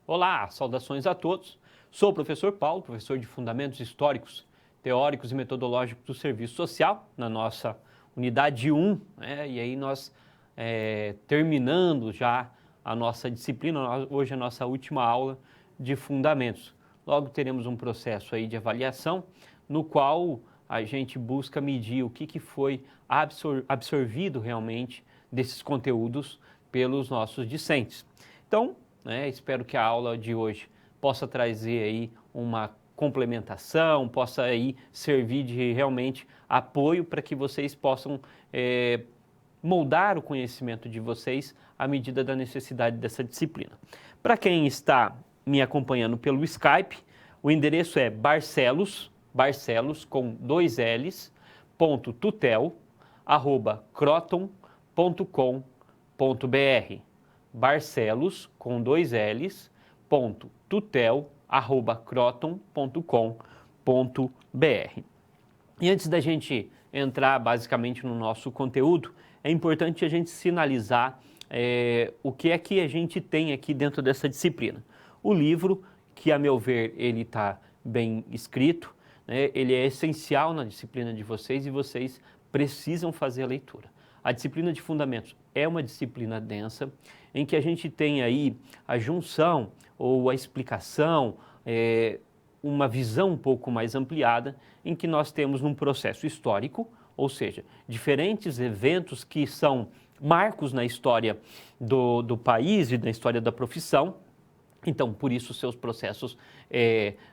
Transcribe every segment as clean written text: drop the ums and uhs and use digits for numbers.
Olá, saudações a todos. Sou o professor Paulo, professor de Fundamentos Históricos, Teóricos e Metodológicos do Serviço Social, na nossa unidade 1, né? E aí nós terminando já a nossa disciplina, hoje é a nossa última aula de Fundamentos. Logo teremos um processo aí de avaliação, no qual a gente busca medir o que foi absorvido realmente desses conteúdos pelos nossos discentes. Então, espero que a aula de hoje possa trazer aí uma complementação, possa aí servir de realmente apoio para que vocês possam moldar o conhecimento de vocês à medida da necessidade dessa disciplina. Para quem está me acompanhando pelo Skype, o endereço é Barcelos com 2 L's, .tutel@croton.com.br. Barcelos com 2 L's, .tutel@croton.com.br. E antes da gente entrar basicamente no nosso conteúdo, é importante a gente sinalizar o que é que a gente tem aqui dentro dessa disciplina. O livro, que a meu ver ele está bem escrito, né, ele é essencial na disciplina de vocês e vocês precisam fazer a leitura. A disciplina de Fundamentos é uma disciplina densa, em que a gente tem aí a junção ou a explicação, uma visão um pouco mais ampliada, em que nós temos um processo histórico, ou seja, diferentes eventos que são marcos na história do país e na história da profissão. Então, por isso, seus processos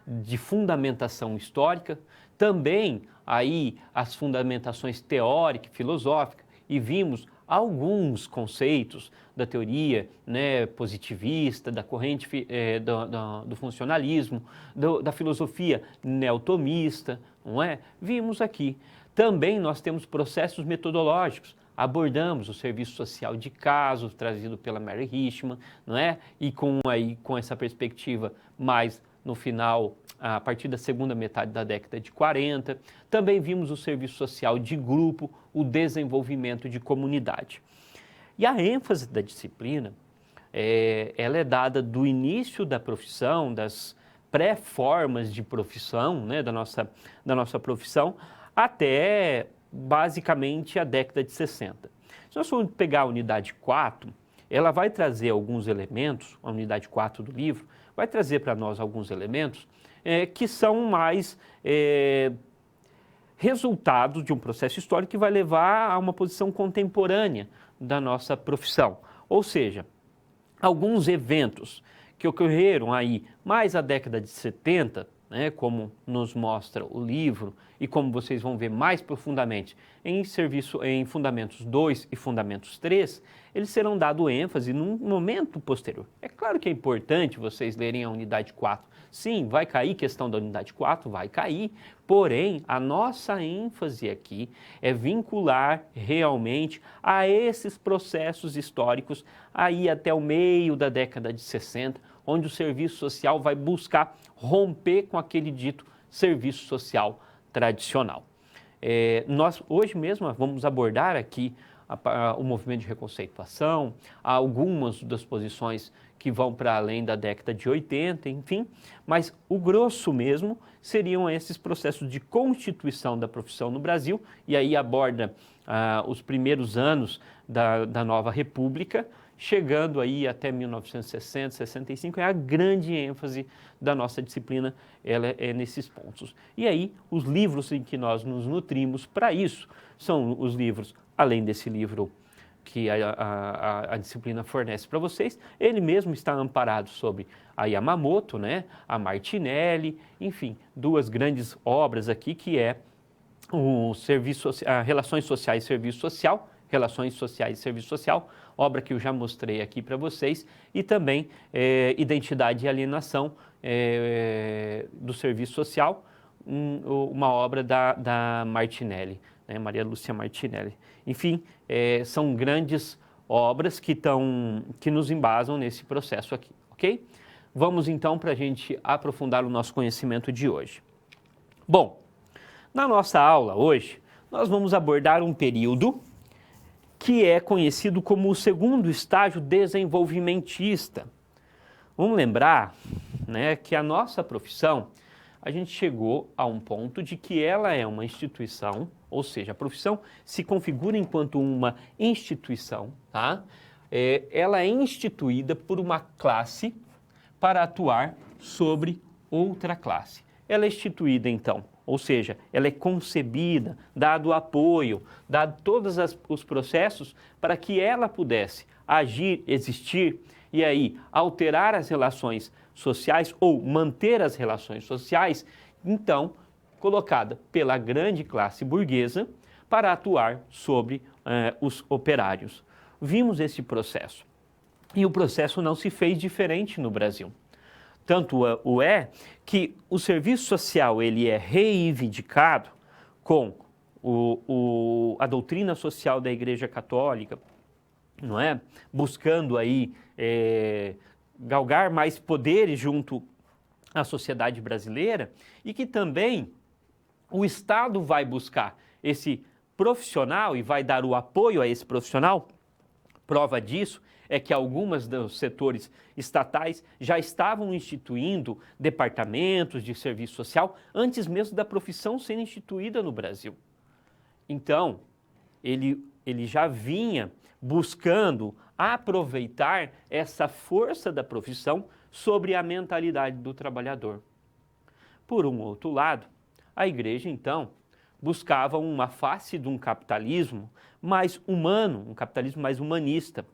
de fundamentação histórica, também aí as fundamentações teórica e filosófica, e vimos alguns conceitos da teoria positivista, da corrente do funcionalismo, da filosofia neotomista, não é? Vimos aqui. Também nós temos processos metodológicos. Abordamos o serviço social de caso, trazido pela Mary Richman, não é? E com essa perspectiva mais no final, a partir da segunda metade da década de 40. Também vimos o serviço social de grupo, o desenvolvimento de comunidade. E a ênfase da disciplina, ela é dada do início da profissão, das pré-formas de profissão, né, da nossa profissão, até basicamente a década de 60. Se nós formos pegar a unidade 4, ela vai trazer alguns elementos, a unidade 4 do livro, vai trazer para nós alguns elementos que são mais resultados de um processo histórico que vai levar a uma posição contemporânea da nossa profissão. Ou seja, alguns eventos que ocorreram aí mais a década de 70, como nos mostra o livro e como vocês vão ver mais profundamente em Fundamentos 2 e Fundamentos 3, eles serão dado ênfase num momento posterior. É claro que é importante vocês lerem a unidade 4. Sim, vai cair questão da unidade 4, vai cair, porém a nossa ênfase aqui é vincular realmente a esses processos históricos aí até o meio da década de 60, onde o serviço social vai buscar romper com aquele dito serviço social tradicional. Nós hoje mesmo vamos abordar aqui o movimento de reconceituação, algumas das posições que vão para além da década de 80, enfim, mas o grosso mesmo seriam esses processos de constituição da profissão no Brasil, e aí aborda os primeiros anos da nova república, chegando aí até 1960, 65, é a grande ênfase da nossa disciplina, ela é nesses pontos. E aí, os livros em que nós nos nutrimos para isso são os livros, além desse livro que a disciplina fornece para vocês, ele mesmo está amparado sobre a Yamamoto, a Martinelli, enfim, duas grandes obras aqui, que é Relações Sociais e Serviço Social, Relações Sociais e Serviço Social, obra que eu já mostrei aqui para vocês, e também Identidade e Alienação do Serviço Social, uma obra da Martinelli, Maria Lúcia Martinelli. Enfim, são grandes obras que nos embasam nesse processo aqui, ok? Vamos então para a gente aprofundar o nosso conhecimento de hoje. Bom, na nossa aula hoje, nós vamos abordar um período que é conhecido como o segundo estágio desenvolvimentista. Vamos lembrar, né, que a nossa profissão, a gente chegou a um ponto de que ela é uma instituição, ou seja, a profissão se configura enquanto uma instituição, tá? Ela é instituída por uma classe para atuar sobre outra classe. Ela é instituída, então, ou seja, ela é concebida, dado o apoio, dado todos os processos para que ela pudesse agir, existir e aí alterar as relações sociais ou manter as relações sociais, então colocada pela grande classe burguesa para atuar sobre os operários. Vimos esse processo e o processo não se fez diferente no Brasil. Tanto o é que o serviço social ele é reivindicado com a doutrina social da Igreja Católica, não é? Buscando aí galgar mais poderes junto à sociedade brasileira e que também o Estado vai buscar esse profissional e vai dar o apoio a esse profissional. Prova disso é que algumas dos setores estatais já estavam instituindo departamentos de serviço social antes mesmo da profissão ser instituída no Brasil. Então, ele já vinha buscando aproveitar essa força da profissão sobre a mentalidade do trabalhador. Por um outro lado, a igreja, então, buscava uma face de um capitalismo mais humano, um capitalismo mais humanista,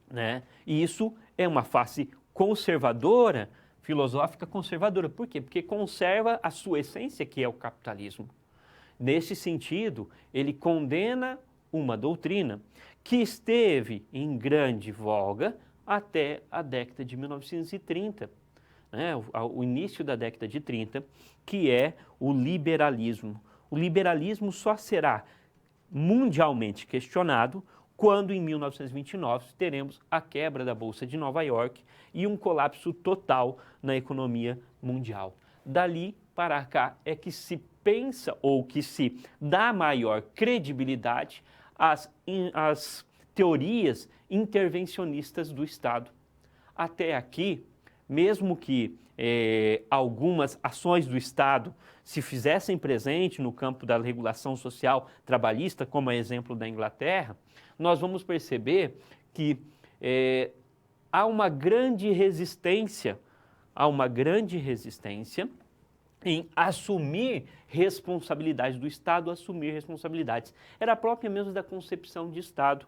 né? E isso é uma face conservadora, filosófica conservadora. Por quê? Porque conserva a sua essência, que é o capitalismo. Nesse sentido, ele condena uma doutrina que esteve em grande voga até a década de 1930, né? O início da década de 30, que é o liberalismo. O liberalismo só será mundialmente questionado quando, em 1929, teremos a quebra da Bolsa de Nova York e um colapso total na economia mundial. Dali para cá é que se pensa ou que se dá maior credibilidade às teorias intervencionistas do Estado. Até aqui, mesmo que algumas ações do Estado se fizessem presente no campo da regulação social trabalhista, como é exemplo da Inglaterra, nós vamos perceber que há uma grande resistência em assumir responsabilidades do Estado, assumir responsabilidades. Era própria mesmo da concepção de Estado,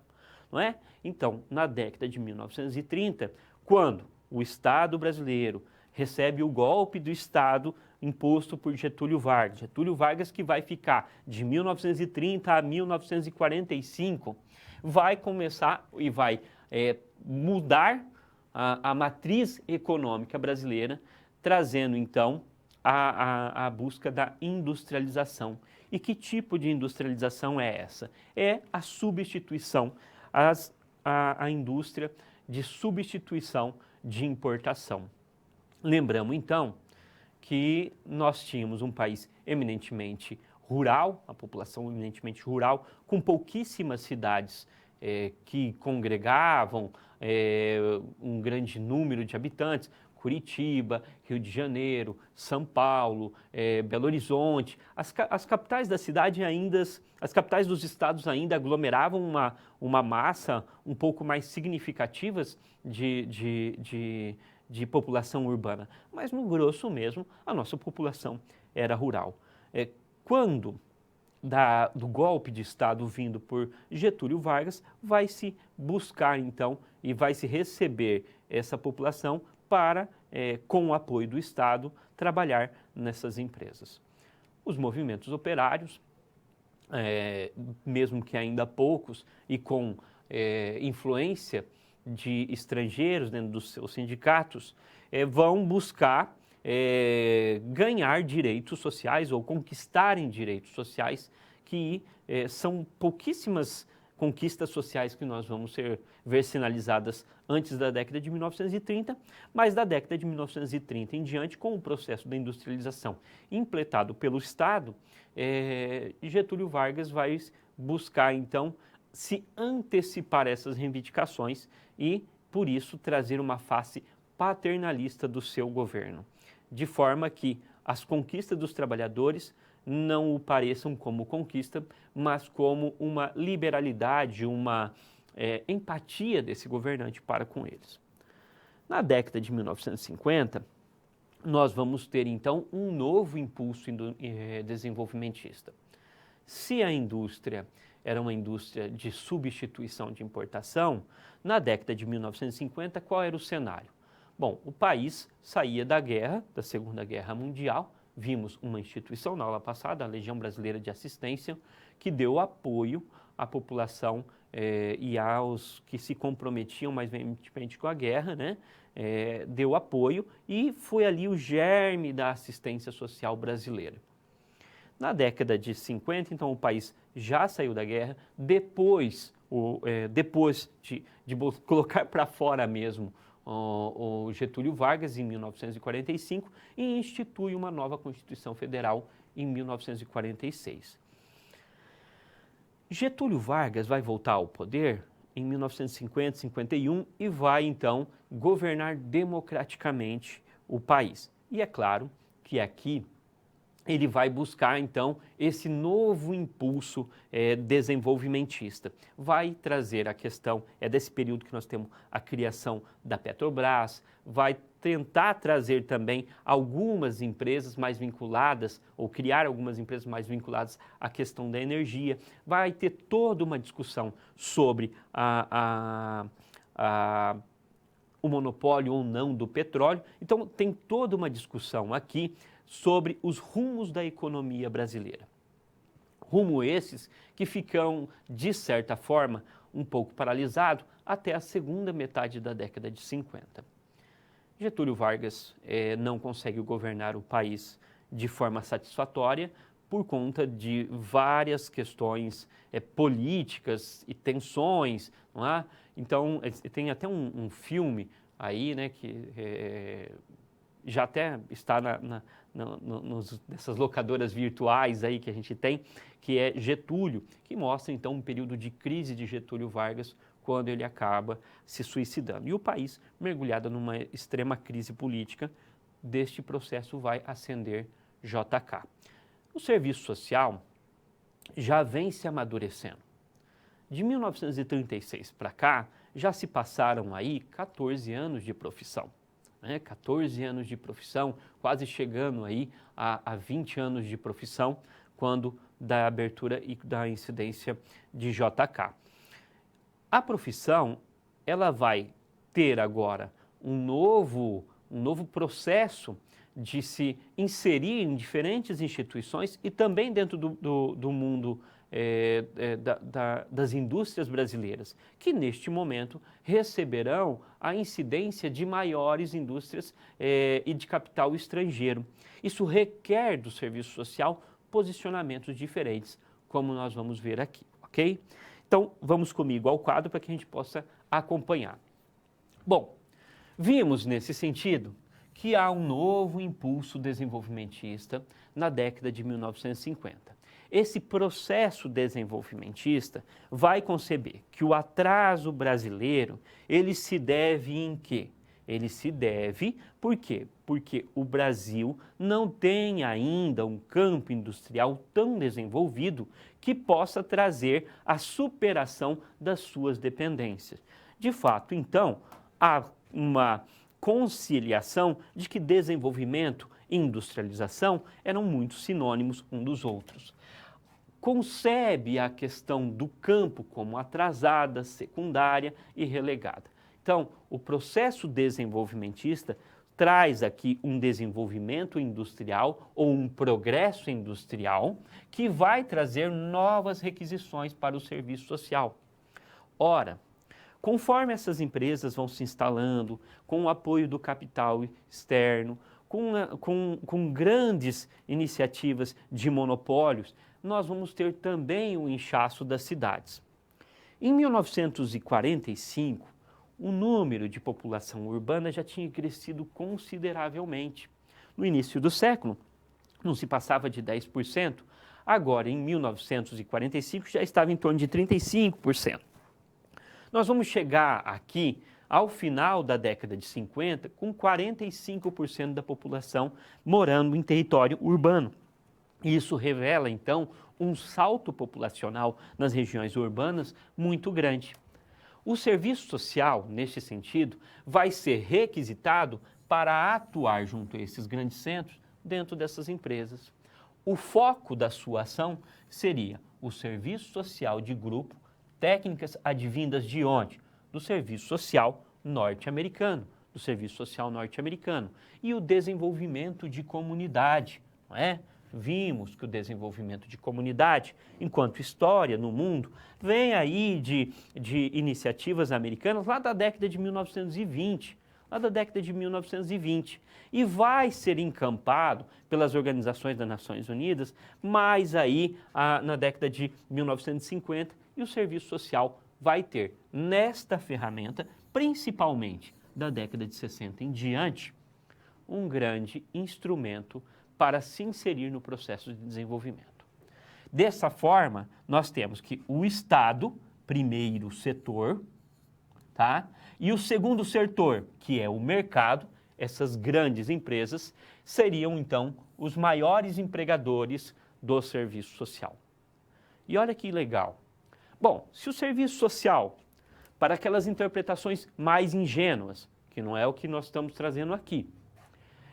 não é? Então, na década de 1930, quando o Estado brasileiro recebe o golpe do Estado imposto por Getúlio Vargas. Getúlio Vargas, que vai ficar de 1930 a 1945, vai começar e vai mudar a matriz econômica brasileira, trazendo então a busca da industrialização. E que tipo de industrialização é essa? É a substituição, a indústria de substituição de importação. Lembramos então que nós tínhamos um país eminentemente rural, a população eminentemente rural, com pouquíssimas cidades que congregavam um grande número de habitantes, Curitiba, Rio de Janeiro, São Paulo, Belo Horizonte. As capitais da cidade ainda, as capitais dos estados ainda aglomeravam uma massa um pouco mais significativas de população urbana, mas no grosso mesmo a nossa população era rural. Quando do golpe de Estado vindo por Getúlio Vargas, vai se buscar então e vai se receber essa população para, com o apoio do Estado, trabalhar nessas empresas. Os movimentos operários, mesmo que ainda poucos e com influência de estrangeiros dentro dos seus sindicatos, vão buscar ganhar direitos sociais ou conquistarem direitos sociais, que são pouquíssimas conquistas sociais que nós vamos ver sinalizadas antes da década de 1930, mas da década de 1930 em diante, com o processo da industrialização impletado pelo Estado, Getúlio Vargas vai buscar, então, se antecipar essas reivindicações e, por isso, trazer uma face paternalista do seu governo, de forma que as conquistas dos trabalhadores não o pareçam como conquista, mas como uma liberalidade, uma empatia desse governante para com eles. Na década de 1950, nós vamos ter então um novo impulso desenvolvimentista. Se a indústria era uma indústria de substituição de importação, na década de 1950, qual era o cenário? Bom, o país saía da guerra, da Segunda Guerra Mundial, vimos uma instituição na aula passada, a Legião Brasileira de Assistência, que deu apoio à população e aos que se comprometiam mais veementemente com a guerra, né? Deu apoio e foi ali o germe da assistência social brasileira. Na década de 50, então, o país já saiu da guerra, depois de colocar para fora mesmo o Getúlio Vargas, em 1945, e institui uma nova Constituição Federal em 1946. Getúlio Vargas vai voltar ao poder em 1950, 51 e vai, então, governar democraticamente o país. E é claro que aqui ele vai buscar, então, esse novo impulso desenvolvimentista. Vai trazer a questão, desse período que nós temos a criação da Petrobras, vai tentar trazer também algumas empresas mais vinculadas, ou criar algumas empresas mais vinculadas à questão da energia. Vai ter toda uma discussão sobre o monopólio ou não do petróleo. Então, tem toda uma discussão aqui sobre os rumos da economia brasileira. Rumo esses que ficam, de certa forma, um pouco paralisados até a segunda metade da década de 50. Getúlio Vargas não consegue governar o país de forma satisfatória por conta de várias questões políticas e tensões, não é? Então, tem até um filme aí, né, que já até está nessas locadoras virtuais aí que a gente tem, que é Getúlio, que mostra então um período de crise de Getúlio Vargas quando ele acaba se suicidando. E o país, mergulhado numa extrema crise política, deste processo vai ascender JK. O serviço social já vem se amadurecendo. De 1936 para cá, já se passaram aí 14 anos de profissão. 14 anos de profissão, quase chegando aí a 20 anos de profissão, quando da abertura e da incidência de JK. A profissão, ela vai ter agora um novo processo de se inserir em diferentes instituições e também dentro do mundo das indústrias brasileiras, que neste momento receberão a incidência de maiores indústrias e de capital estrangeiro. Isso requer do serviço social posicionamentos diferentes, como nós vamos ver aqui, ok? Então, vamos comigo ao quadro para que a gente possa acompanhar. Bom, vimos nesse sentido que há um novo impulso desenvolvimentista na década de 1950. Esse processo desenvolvimentista vai conceber que o atraso brasileiro, ele se deve em quê? Ele se deve, por quê? Porque o Brasil não tem ainda um campo industrial tão desenvolvido que possa trazer a superação das suas dependências. De fato, então, há uma conciliação de que desenvolvimento e industrialização eram muito sinônimos um dos outros. Concebe a questão do campo como atrasada, secundária e relegada. Então, o processo desenvolvimentista traz aqui um desenvolvimento industrial ou um progresso industrial que vai trazer novas requisições para o serviço social. Ora, conforme essas empresas vão se instalando, com o apoio do capital externo, com grandes iniciativas de monopólios, nós vamos ter também o inchaço das cidades. Em 1945, o número de população urbana já tinha crescido consideravelmente. No início do século, não se passava de 10%, agora em 1945 já estava em torno de 35%. Nós vamos chegar aqui ao final da década de 50, com 45% da população morando em território urbano. Isso revela, então, um salto populacional nas regiões urbanas muito grande. O serviço social, neste sentido, vai ser requisitado para atuar junto a esses grandes centros dentro dessas empresas. O foco da sua ação seria o serviço social de grupo, técnicas advindas de onde? Do serviço social norte-americano, e o desenvolvimento de comunidade, não é? Vimos que o desenvolvimento de comunidade, enquanto história no mundo, vem aí de iniciativas americanas lá da década de 1920, e vai ser encampado pelas organizações das Nações Unidas, mais aí na década de 1950, e o serviço social vai ter nesta ferramenta, principalmente da década de 60 em diante, um grande instrumento para se inserir no processo de desenvolvimento. Dessa forma, nós temos que o Estado, primeiro setor, tá? E o segundo setor, que é o mercado, essas grandes empresas, seriam então os maiores empregadores do serviço social. E olha que legal. Bom, se o serviço social, para aquelas interpretações mais ingênuas, que não é o que nós estamos trazendo aqui,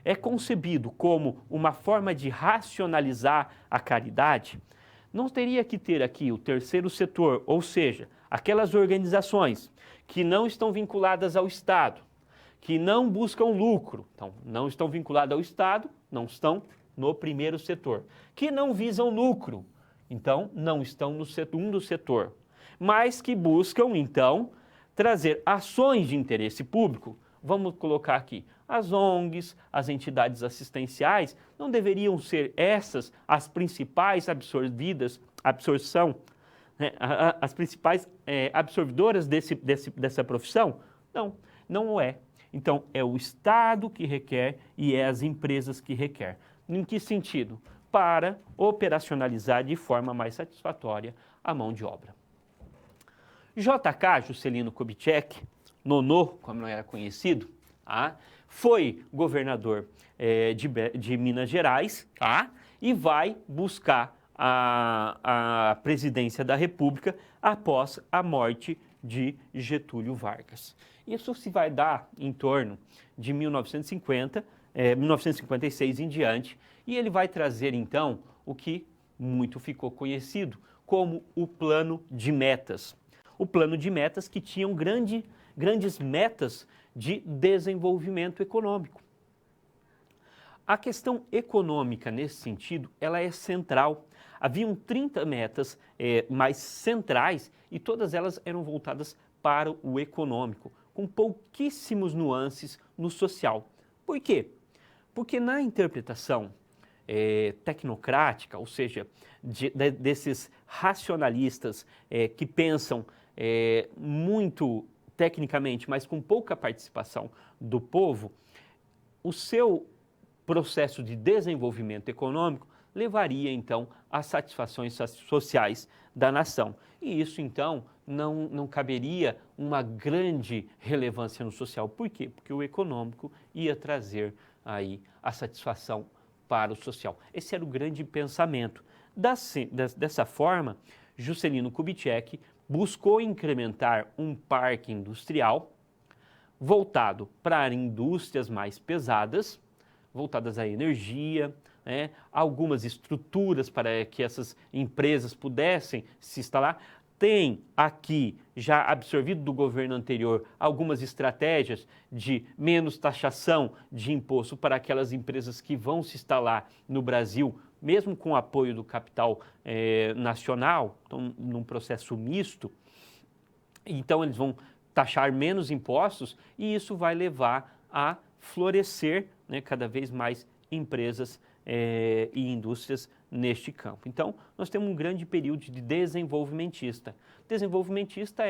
é concebido como uma forma de racionalizar a caridade, não teria que ter aqui o terceiro setor, ou seja, aquelas organizações que não estão vinculadas ao Estado, que não buscam lucro, então não estão vinculadas ao Estado, não estão no primeiro setor, que não visam lucro, então não estão no segundo setor, mas que buscam então trazer ações de interesse público. Vamos colocar aqui, as ONGs, as entidades assistenciais, não deveriam ser essas as principais as principais absorvedoras dessa profissão? Não, não é. Então, é o Estado que requer e é as empresas que requer. Em que sentido? Para operacionalizar de forma mais satisfatória a mão de obra. JK, Juscelino Kubitschek, Nonô, como não era conhecido, foi governador de Minas Gerais, e vai buscar a presidência da República após a morte de Getúlio Vargas. Isso se vai dar em torno de 1956 em diante, e ele vai trazer então o que muito ficou conhecido como o Plano de Metas. O Plano de Metas que tinham grandes metas de desenvolvimento econômico. A questão econômica, nesse sentido, ela é central. Haviam 30 metas mais centrais e todas elas eram voltadas para o econômico, com pouquíssimos nuances no social. Por quê? Porque na interpretação tecnocrática, ou seja, desses racionalistas que pensam muito tecnicamente, mas com pouca participação do povo, o seu processo de desenvolvimento econômico levaria, então, às satisfações sociais da nação. E isso, então, não caberia uma grande relevância no social. Por quê? Porque o econômico ia trazer aí a satisfação para o social. Esse era o grande pensamento. Dessa forma, Juscelino Kubitschek buscou incrementar um parque industrial voltado para indústrias mais pesadas, voltadas à energia, algumas estruturas para que essas empresas pudessem se instalar. Tem aqui, já absorvido do governo anterior, algumas estratégias de menos taxação de imposto para aquelas empresas que vão se instalar no Brasil, mesmo com o apoio do capital nacional, então, num processo misto. Então, eles vão taxar menos impostos e isso vai levar a florescer cada vez mais empresas e indústrias neste campo. Então, nós temos um grande período de desenvolvimentista. Desenvolvimentista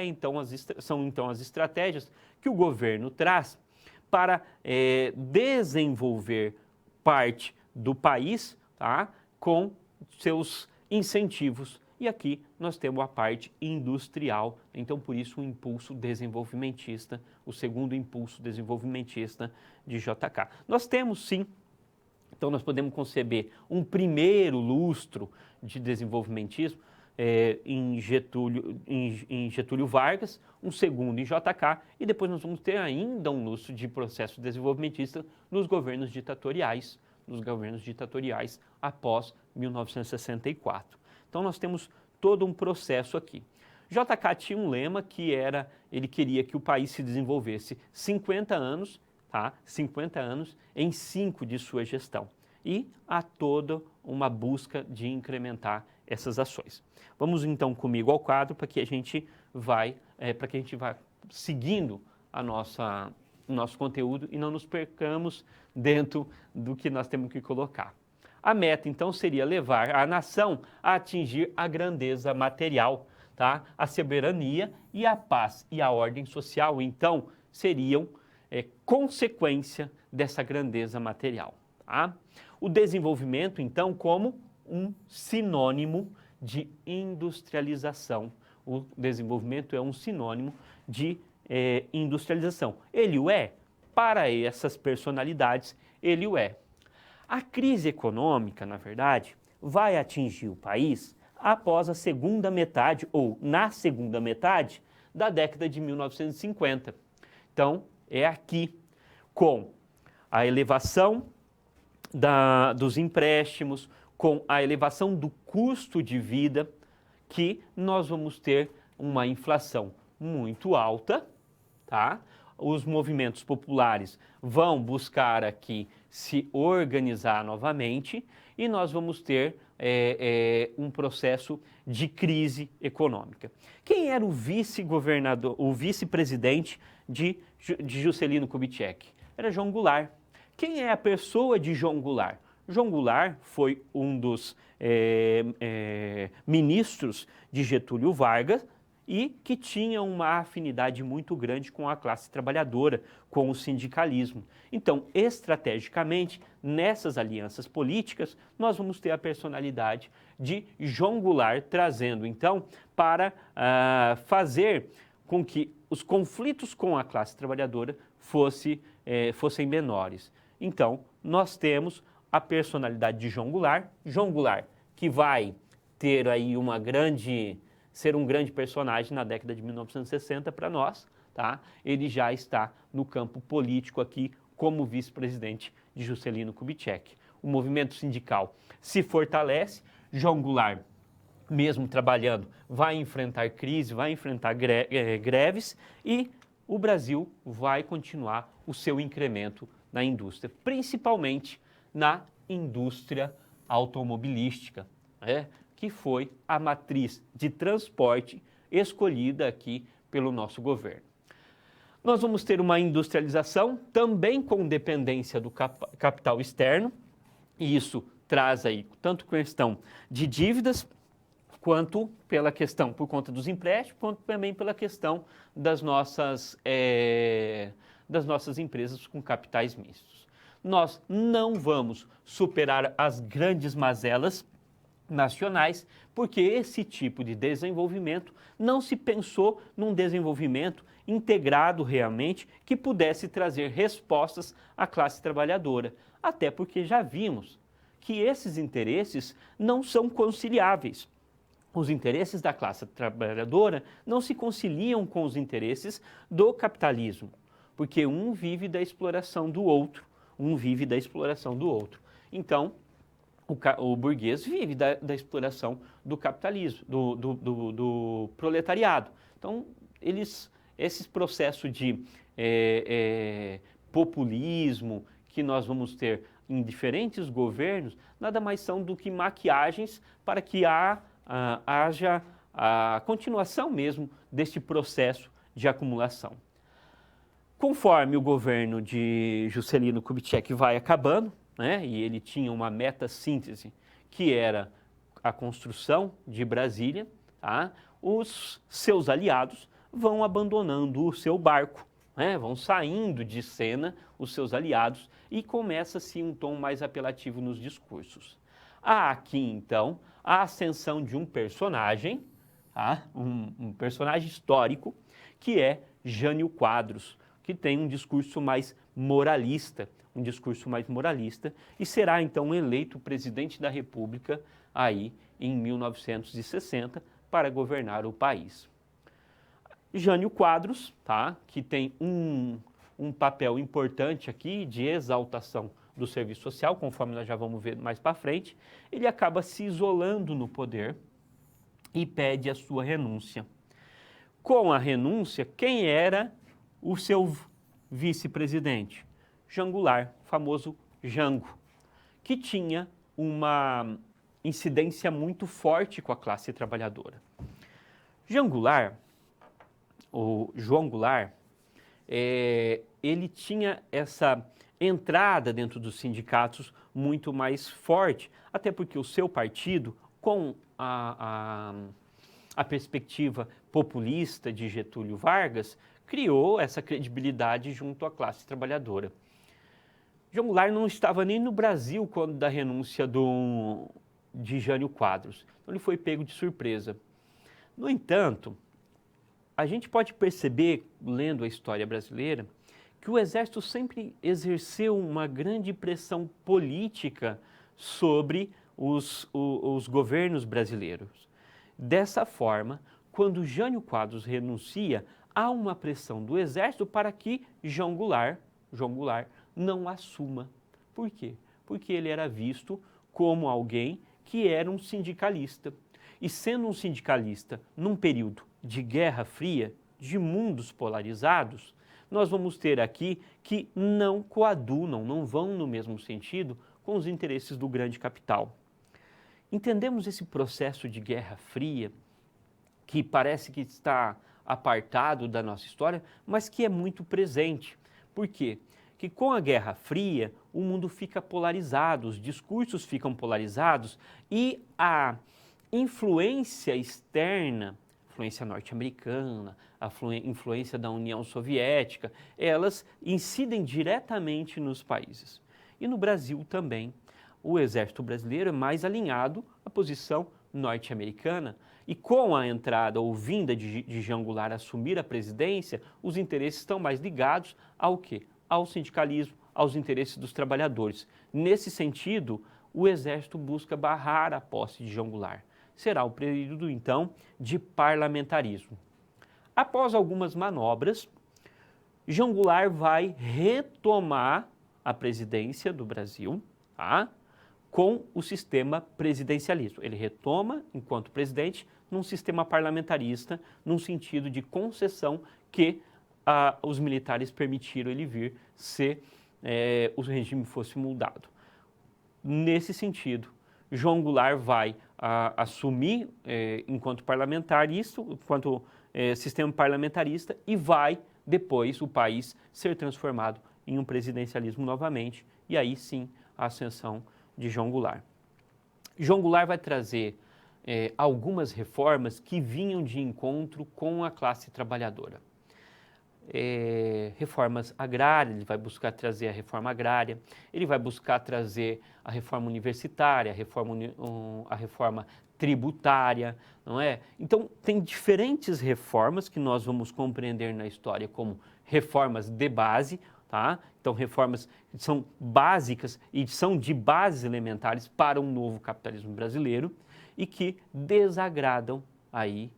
são então as estratégias que o governo traz para desenvolver parte do país, com seus incentivos. E aqui nós temos a parte industrial, então por isso um impulso desenvolvimentista, o segundo impulso desenvolvimentista de JK. Nós temos, sim, então nós podemos conceber um primeiro lustro de desenvolvimentismo em Getúlio Vargas, um segundo em JK, e depois nós vamos ter ainda um lustro de processo desenvolvimentista nos governos ditatoriais após 1964. Então nós temos todo um processo aqui. JK tinha um lema que era, ele queria que o país se desenvolvesse 50 anos, tá? 50 anos em 5 de sua gestão. E há toda uma busca de incrementar essas ações. Vamos então comigo ao quadro para que a gente vá seguindo o nosso conteúdo e não nos percamos dentro do que nós temos que colocar. A meta então seria levar a nação a atingir a grandeza material, tá? A soberania e a paz e a ordem social, então, seriam consequência dessa grandeza material. Tá? O desenvolvimento, então, como um sinônimo de industrialização. O desenvolvimento é um sinônimo de industrialização. Ele o é? Para essas personalidades, ele o é. A crise econômica, na verdade, vai atingir o país após a segunda metade, ou na segunda metade, da década de 1950. Então, é aqui, com a elevação dos empréstimos, com a elevação do custo de vida, que nós vamos ter uma inflação muito alta, tá? Os movimentos populares vão buscar aqui se organizar novamente e nós vamos ter um processo de crise econômica. Quem era o vice-governador, o vice-presidente de Juscelino Kubitschek? Era João Goulart. Quem é a pessoa de João Goulart? João Goulart foi um dos ministros de Getúlio Vargas e que tinha uma afinidade muito grande com a classe trabalhadora, com o sindicalismo. Então, estrategicamente, nessas alianças políticas, nós vamos ter a personalidade de João Goulart, trazendo, então, para fazer com que os conflitos com a classe trabalhadora fossem menores. Então, nós temos a personalidade de João Goulart, que vai ter aí ser um grande personagem na década de 1960 para nós, tá? Ele já está no campo político aqui como vice-presidente de Juscelino Kubitschek. O movimento sindical se fortalece, João Goulart, mesmo trabalhando, vai enfrentar crise, vai enfrentar greves e o Brasil vai continuar o seu incremento na indústria, principalmente na indústria automobilística, que foi a matriz de transporte escolhida aqui pelo nosso governo. Nós vamos ter uma industrialização também com dependência do capital externo, e isso traz aí tanto questão de dívidas, quanto pela questão por conta dos empréstimos, quanto também pela questão das nossas empresas com capitais mistos. Nós não vamos superar as grandes mazelas nacionais, porque esse tipo de desenvolvimento não se pensou num desenvolvimento integrado realmente que pudesse trazer respostas à classe trabalhadora, até porque já vimos que esses interesses não são conciliáveis. Os interesses da classe trabalhadora não se conciliam com os interesses do capitalismo, porque um vive da exploração do outro, Então, o burguês vive da exploração do capitalismo, do proletariado. Então, esses processos de populismo que nós vamos ter em diferentes governos, nada mais são do que maquiagens para que haja a continuação mesmo deste processo de acumulação. Conforme o governo de Juscelino Kubitschek vai acabando, e ele tinha uma meta-síntese, que era a construção de Brasília, tá? Os seus aliados vão abandonando o seu barco, vão saindo de cena os seus aliados e começa-se um tom mais apelativo nos discursos. Há aqui, então, a ascensão de um personagem, tá? um personagem histórico, que é Jânio Quadros, que tem um discurso mais moralista, e será então eleito presidente da República aí em 1960 para governar o país. Jânio Quadros, tá, que tem um papel importante aqui de exaltação do serviço social, conforme nós já vamos ver mais para frente, ele acaba se isolando no poder e pede a sua renúncia. Com a renúncia, quem era o seu vice-presidente? Jango Goulart, famoso Jango, que tinha uma incidência muito forte com a classe trabalhadora. Jango Goulart, ou João Goulart, ele tinha essa entrada dentro dos sindicatos muito mais forte, até porque o seu partido, com a perspectiva populista de Getúlio Vargas, criou essa credibilidade junto à classe trabalhadora. João Goulart não estava nem no Brasil quando da renúncia de Jânio Quadros, então ele foi pego de surpresa. No entanto, a gente pode perceber, lendo a história brasileira, que o Exército sempre exerceu uma grande pressão política sobre os governos brasileiros. Dessa forma, quando Jânio Quadros renuncia, há uma pressão do Exército para que João Goulart não assuma. Por quê? Porque ele era visto como alguém que era um sindicalista. E sendo um sindicalista num período de Guerra Fria, de mundos polarizados, nós vamos ter aqui que não coadunam, não vão no mesmo sentido com os interesses do grande capital. Entendemos esse processo de Guerra Fria, que parece que está apartado da nossa história, mas que é muito presente. Por quê? Que com a Guerra Fria, o mundo fica polarizado, os discursos ficam polarizados e a influência externa, influência norte-americana, a influência da União Soviética, elas incidem diretamente nos países. E no Brasil também, o exército brasileiro é mais alinhado à posição norte-americana e com a entrada ou vinda de Jango Goulart assumir a presidência, os interesses estão mais ligados ao quê? Ao sindicalismo, aos interesses dos trabalhadores. Nesse sentido, o exército busca barrar a posse de Jango Goulart. Será o período, então, de parlamentarismo. Após algumas manobras, Jango Goulart vai retomar a presidência do Brasil, tá? Com o sistema presidencialismo. Ele retoma, enquanto presidente, num sistema parlamentarista, num sentido de concessão que os militares permitiram ele vir se o regime fosse mudado. Nesse sentido, João Goulart vai assumir enquanto parlamentarista, enquanto sistema parlamentarista, e vai depois o país ser transformado em um presidencialismo novamente, e aí sim a ascensão de João Goulart. João Goulart vai trazer algumas reformas que vinham de encontro com a classe trabalhadora. Reformas agrárias, ele vai buscar trazer a reforma agrária, ele vai buscar trazer a reforma universitária, a reforma tributária, não é? Então, tem diferentes reformas que nós vamos compreender na história como reformas de base, tá? Então, reformas que são básicas e são de bases elementares para um novo capitalismo brasileiro e que desagradam aí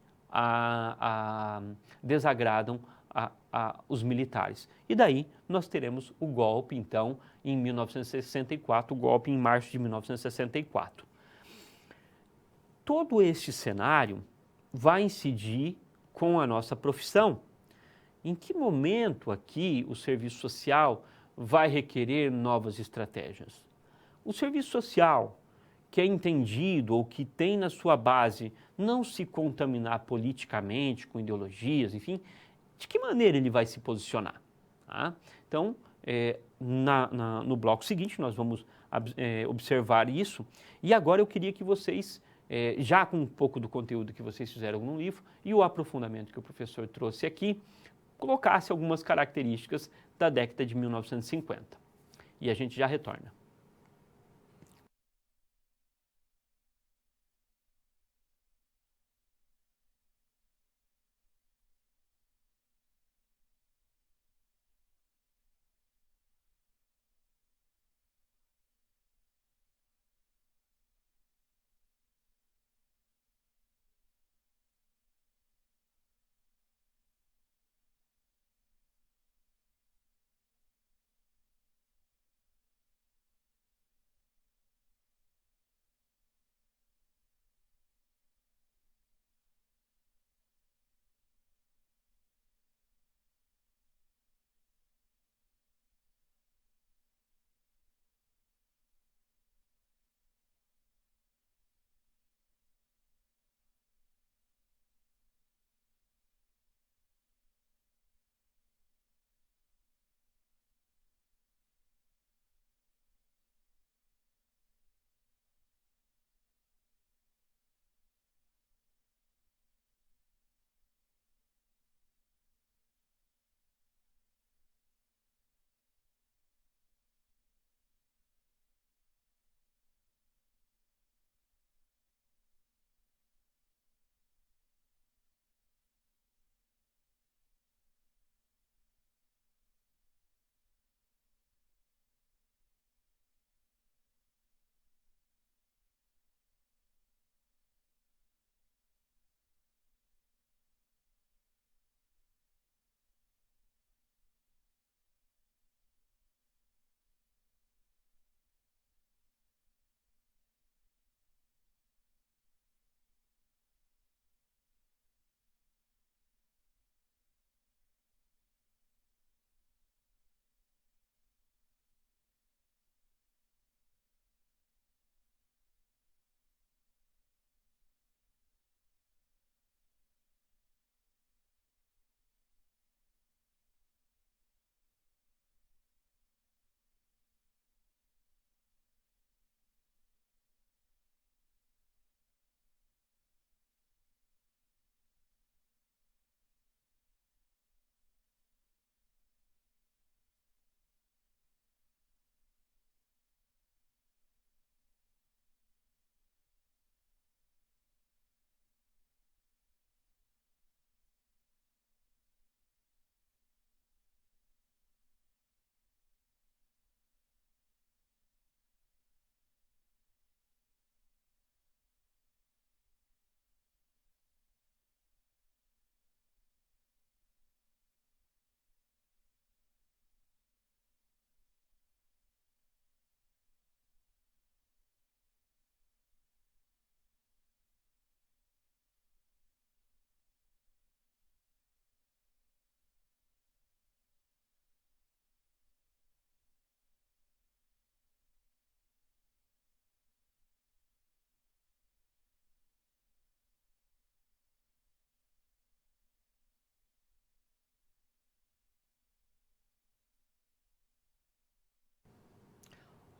os militares. E daí nós teremos o golpe, então, em 1964, o golpe em março de 1964. Todo este cenário vai incidir com a nossa profissão. Em que momento aqui o serviço social vai requerer novas estratégias? O serviço social, que é entendido ou que tem na sua base não se contaminar politicamente com ideologias, enfim, de que maneira ele vai se posicionar? Tá? Então, no bloco seguinte, nós vamos observar isso. E agora eu queria que vocês, já com um pouco do conteúdo que vocês fizeram no livro e o aprofundamento que o professor trouxe aqui, colocasse algumas características da década de 1950. E a gente já retorna.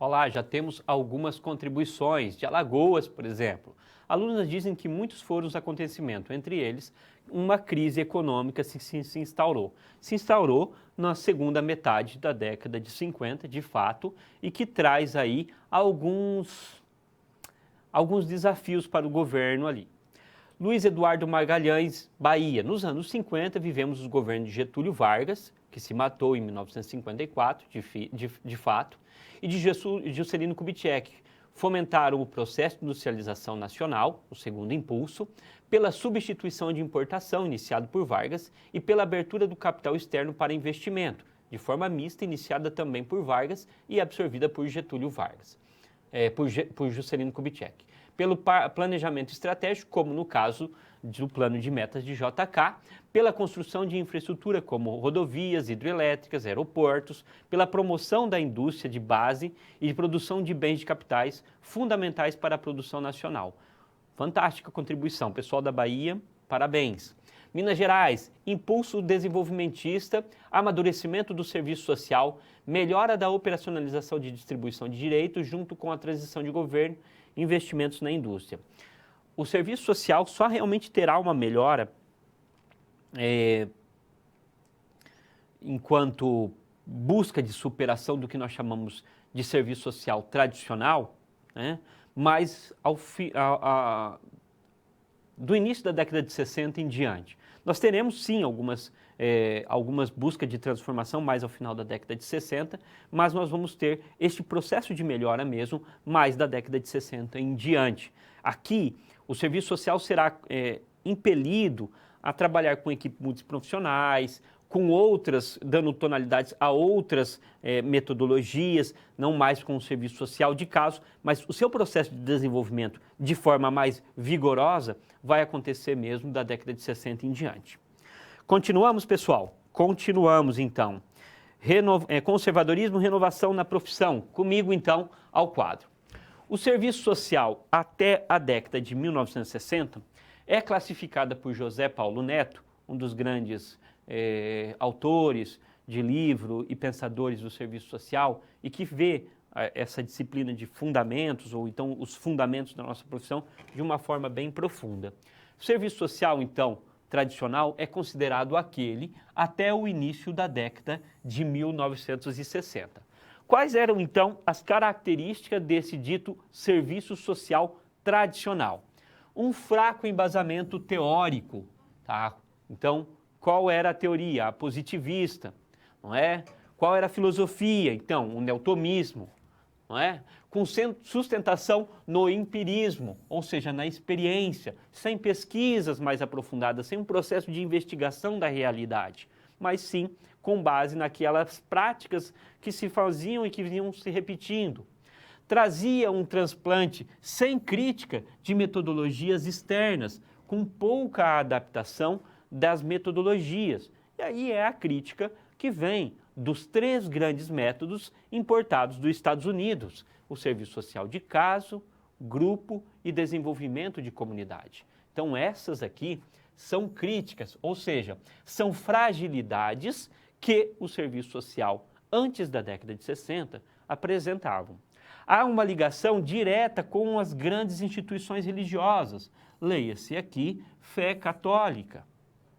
Olá, já temos algumas contribuições de Alagoas, por exemplo. Alunas dizem que muitos foram os acontecimentos, entre eles uma crise econômica se instaurou. Se instaurou na segunda metade da década de 50, de fato, e que traz aí alguns desafios para o governo ali. Luiz Eduardo Magalhães, Bahia. Nos anos 50, vivemos os governos de Getúlio Vargas, que se matou em 1954, de fato, e de Juscelino Kubitschek. Fomentaram o processo de industrialização nacional, o segundo impulso, pela substituição de importação iniciado por Vargas e pela abertura do capital externo para investimento, de forma mista, iniciada também por Vargas e absorvida por Getúlio Vargas, por Juscelino Kubitschek. Pelo planejamento estratégico, como no caso do plano de metas de JK, pela construção de infraestrutura como rodovias, hidrelétricas, aeroportos, pela promoção da indústria de base e de produção de bens de capitais fundamentais para a produção nacional. Fantástica contribuição, pessoal da Bahia, parabéns. Minas Gerais, impulso desenvolvimentista, amadurecimento do serviço social, melhora da operacionalização de distribuição de direitos junto com a transição de governo, investimentos na indústria. O serviço social só realmente terá uma melhora enquanto busca de superação do que nós chamamos de serviço social tradicional, né? Mas do início da década de 60 em diante. Nós teremos sim algumas buscas de transformação mais ao final da década de 60, mas nós vamos ter este processo de melhora mesmo mais da década de 60 em diante. Aqui, o serviço social será impelido a trabalhar com equipes multiprofissionais, com outras, dando tonalidades a outras metodologias, não mais com o serviço social de caso, mas o seu processo de desenvolvimento de forma mais vigorosa vai acontecer mesmo da década de 60 em diante. Continuamos, pessoal? Continuamos, então. Conservadorismo, renovação na profissão. Comigo, então, ao quadro. O serviço social até a década de 1960 é classificada por José Paulo Neto, um dos grandes autores de livro e pensadores do serviço social, e que vê essa disciplina de fundamentos, ou então os fundamentos da nossa profissão, de uma forma bem profunda. O serviço social, então, tradicional, é considerado aquele até o início da década de 1960. Quais eram, então, as características desse dito serviço social tradicional? Um fraco embasamento teórico, tá? Então, qual era a teoria? A positivista, não é? Qual era a filosofia? Então, o neotomismo, não é? Com sustentação no empirismo, ou seja, na experiência, sem pesquisas mais aprofundadas, sem um processo de investigação da realidade, mas sim com base naquelas práticas que se faziam e que vinham se repetindo. Trazia um transplante sem crítica de metodologias externas, com pouca adaptação das metodologias. E aí é a crítica que vem dos 3 grandes métodos importados dos Estados Unidos: o serviço social de caso, grupo e desenvolvimento de comunidade. Então essas aqui são críticas, ou seja, são fragilidades que o serviço social, antes da década de 60, apresentavam. Há uma ligação direta com as grandes instituições religiosas. Leia-se aqui fé católica.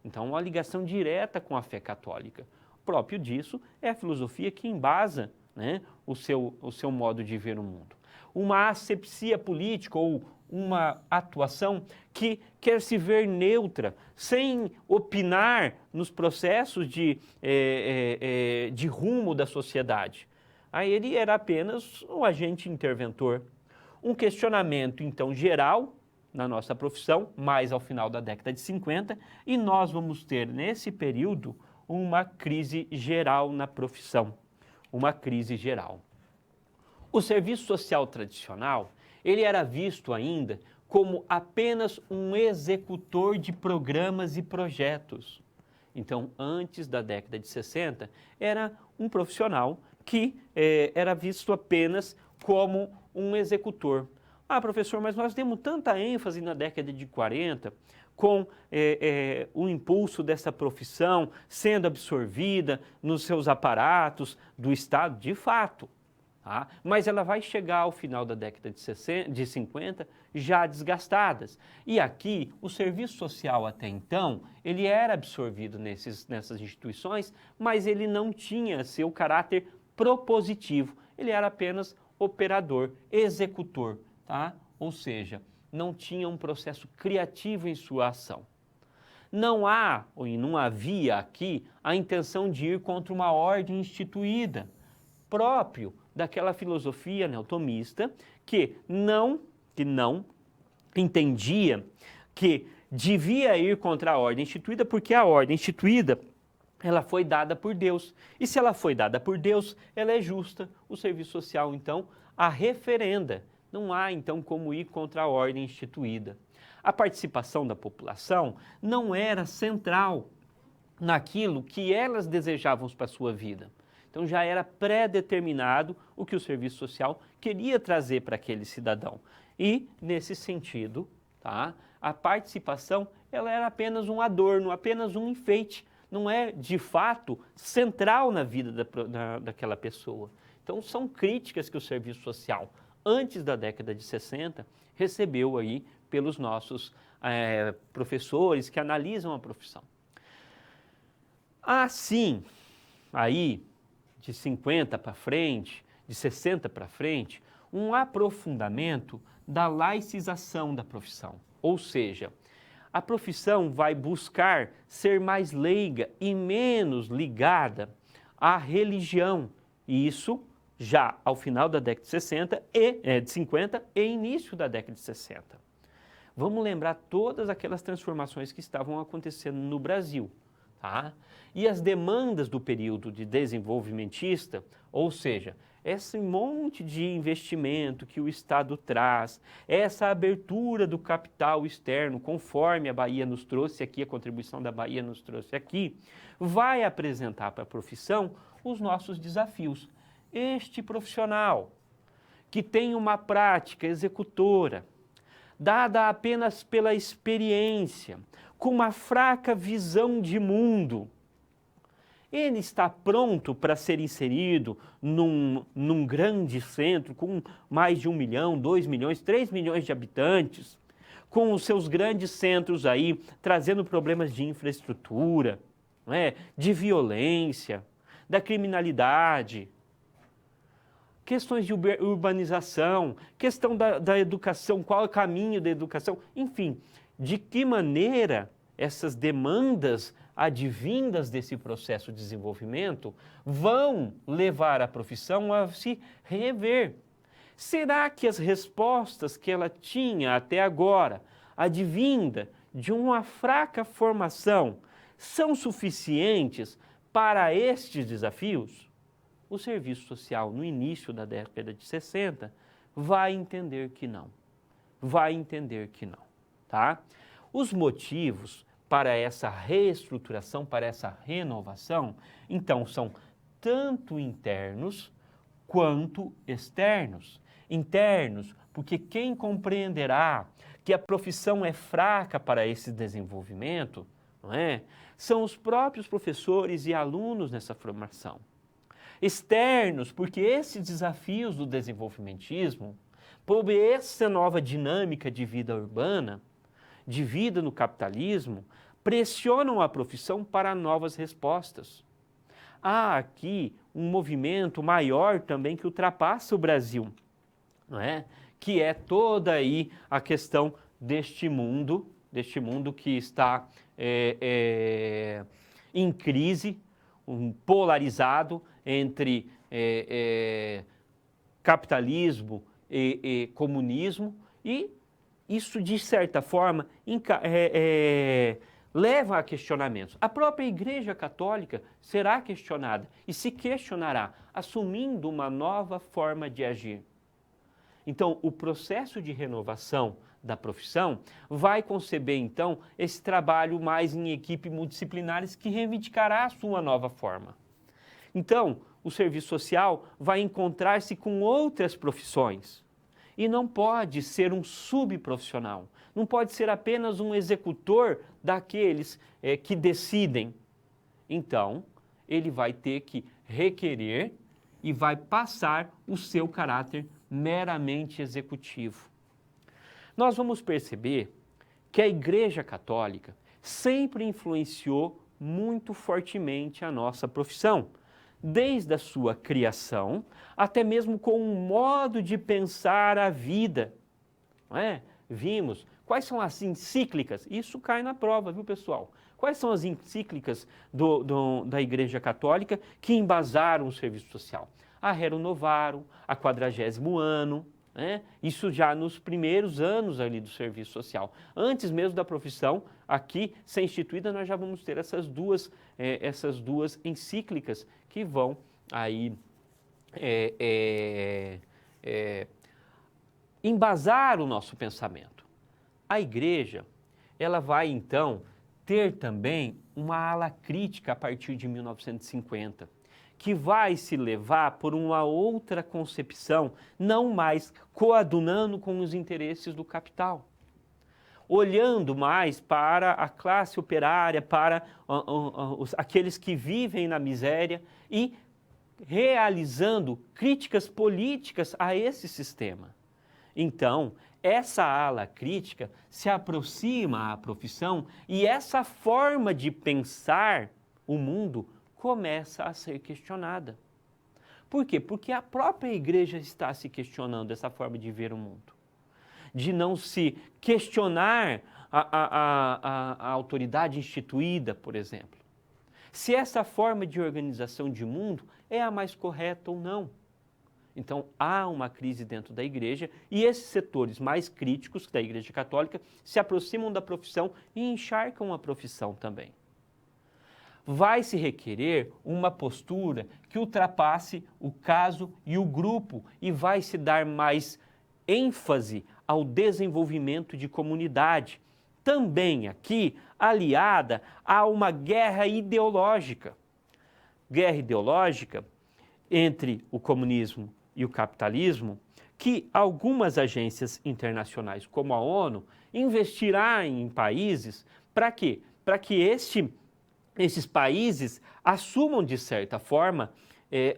Então, uma ligação direta com a fé católica. O próprio disso é a filosofia que embasa, né, o seu modo de ver o mundo. Uma asepsia política ou uma atuação que quer se ver neutra, sem opinar nos processos de rumo da sociedade. Aí ele era apenas um agente interventor. Um questionamento, então, geral na nossa profissão, mais ao final da década de 50, e nós vamos ter, nesse período, uma crise geral na profissão. Uma crise geral. O serviço social tradicional, ele era visto ainda como apenas um executor de programas e projetos. Então, antes da década de 60, era um profissional que era visto apenas como um executor. Ah, professor, mas nós demos tanta ênfase na década de 40 com o impulso dessa profissão sendo absorvida nos seus aparatos do Estado. De fato, Tá? Mas ela vai chegar ao final da década de 50 já desgastadas. E aqui, o serviço social até então, ele era absorvido nessas instituições, mas ele não tinha seu caráter propositivo, ele era apenas operador, executor, tá? Ou seja, não tinha um processo criativo em sua ação. Não há, ou não havia aqui, a intenção de ir contra uma ordem instituída, próprio daquela filosofia neotomista que não entendia que devia ir contra a ordem instituída, porque a ordem instituída ela foi dada por Deus. E se ela foi dada por Deus, ela é justa. O serviço social, então, a referenda. Não há, então, como ir contra a ordem instituída. A participação da população não era central naquilo que elas desejavam para a sua vida. Então já era pré-determinado o que o serviço social queria trazer para aquele cidadão. E, nesse sentido, tá, a participação ela era apenas um adorno, apenas um enfeite, não é, de fato, central na vida daquela pessoa. Então são críticas que o serviço social, antes da década de 60, recebeu aí pelos nossos professores que analisam a profissão. Assim, aí, de 50 para frente, de 60 para frente, um aprofundamento da laicização da profissão. Ou seja, a profissão vai buscar ser mais leiga e menos ligada à religião. E isso já ao final da década de 50 e início da década de 60. Vamos lembrar todas aquelas transformações que estavam acontecendo no Brasil. Tá? E as demandas do período de desenvolvimentista, ou seja, esse monte de investimento que o Estado traz, essa abertura do capital externo, conforme a Bahia nos trouxe aqui, a contribuição da Bahia nos trouxe aqui, vai apresentar para a profissão os nossos desafios. Este profissional que tem uma prática executora, dada apenas pela experiência, com uma fraca visão de mundo, ele está pronto para ser inserido num grande centro com mais de 1 milhão, 2 milhões, 3 milhões de habitantes, com os seus grandes centros aí, trazendo problemas de infraestrutura, não é? De violência, da criminalidade, questões de urbanização, questão da educação, qual é o caminho da educação, enfim, de que maneira essas demandas advindas desse processo de desenvolvimento vão levar a profissão a se rever. Será que as respostas que ela tinha até agora, advinda de uma fraca formação, são suficientes para estes desafios? O serviço social, no início da década de 60, vai entender que não. Vai entender que não, tá? Os motivos para essa reestruturação, para essa renovação, então, são tanto internos quanto externos. Internos, porque quem compreenderá que a profissão é fraca para esse desenvolvimento, não é? São os próprios professores e alunos nessa formação. Externos, porque esses desafios do desenvolvimentismo, por essa nova dinâmica de vida urbana, de vida no capitalismo, pressionam a profissão para novas respostas. Há aqui um movimento maior também que ultrapassa o Brasil, não é? Que é toda aí a questão deste mundo que está em crise, polarizado entre capitalismo e comunismo, e isso, de certa forma, leva a questionamentos. A própria Igreja Católica será questionada e se questionará, assumindo uma nova forma de agir. Então, o processo de renovação da profissão vai conceber, então, esse trabalho mais em equipe multidisciplinares que reivindicará a sua nova forma. Então, o serviço social vai encontrar-se com outras profissões e não pode ser um subprofissional, não pode ser apenas um executor daqueles que decidem. Então, ele vai ter que requerer e vai passar o seu caráter meramente executivo. Nós vamos perceber que a Igreja Católica sempre influenciou muito fortemente a nossa profissão, desde a sua criação, até mesmo com um modo de pensar a vida. Não é? Vimos quais são as encíclicas, isso cai na prova, viu, pessoal? Quais são as encíclicas da Igreja Católica que embasaram o serviço social? A Rerum Novarum, a 40º Ano, né? Isso já nos primeiros anos ali do serviço social. Antes mesmo da profissão aqui ser instituída, nós já vamos ter essas duas encíclicas que vão aí embasar o nosso pensamento. A Igreja, ela vai então ter também uma ala crítica a partir de 1950, que vai se levar por uma outra concepção, não mais coadunando com os interesses do capital, olhando mais para a classe operária, para aqueles que vivem na miséria e realizando críticas políticas a esse sistema. Então, essa ala crítica se aproxima à profissão e essa forma de pensar o mundo começa a ser questionada. Por quê? Porque a própria Igreja está se questionando essa forma de ver o mundo. De não se questionar a autoridade instituída, por exemplo. Se essa forma de organização de mundo é a mais correta ou não. Então, há uma crise dentro da Igreja e esses setores mais críticos da Igreja Católica se aproximam da profissão e encharcam a profissão também. Vai se requerer uma postura que ultrapasse o caso e o grupo e vai se dar mais ênfase ao desenvolvimento de comunidade, também aqui aliada a uma guerra ideológica. Guerra ideológica entre o comunismo e o capitalismo, que algumas agências internacionais, como a ONU, investirá em países para quê? Para que esses países assumam, de certa forma,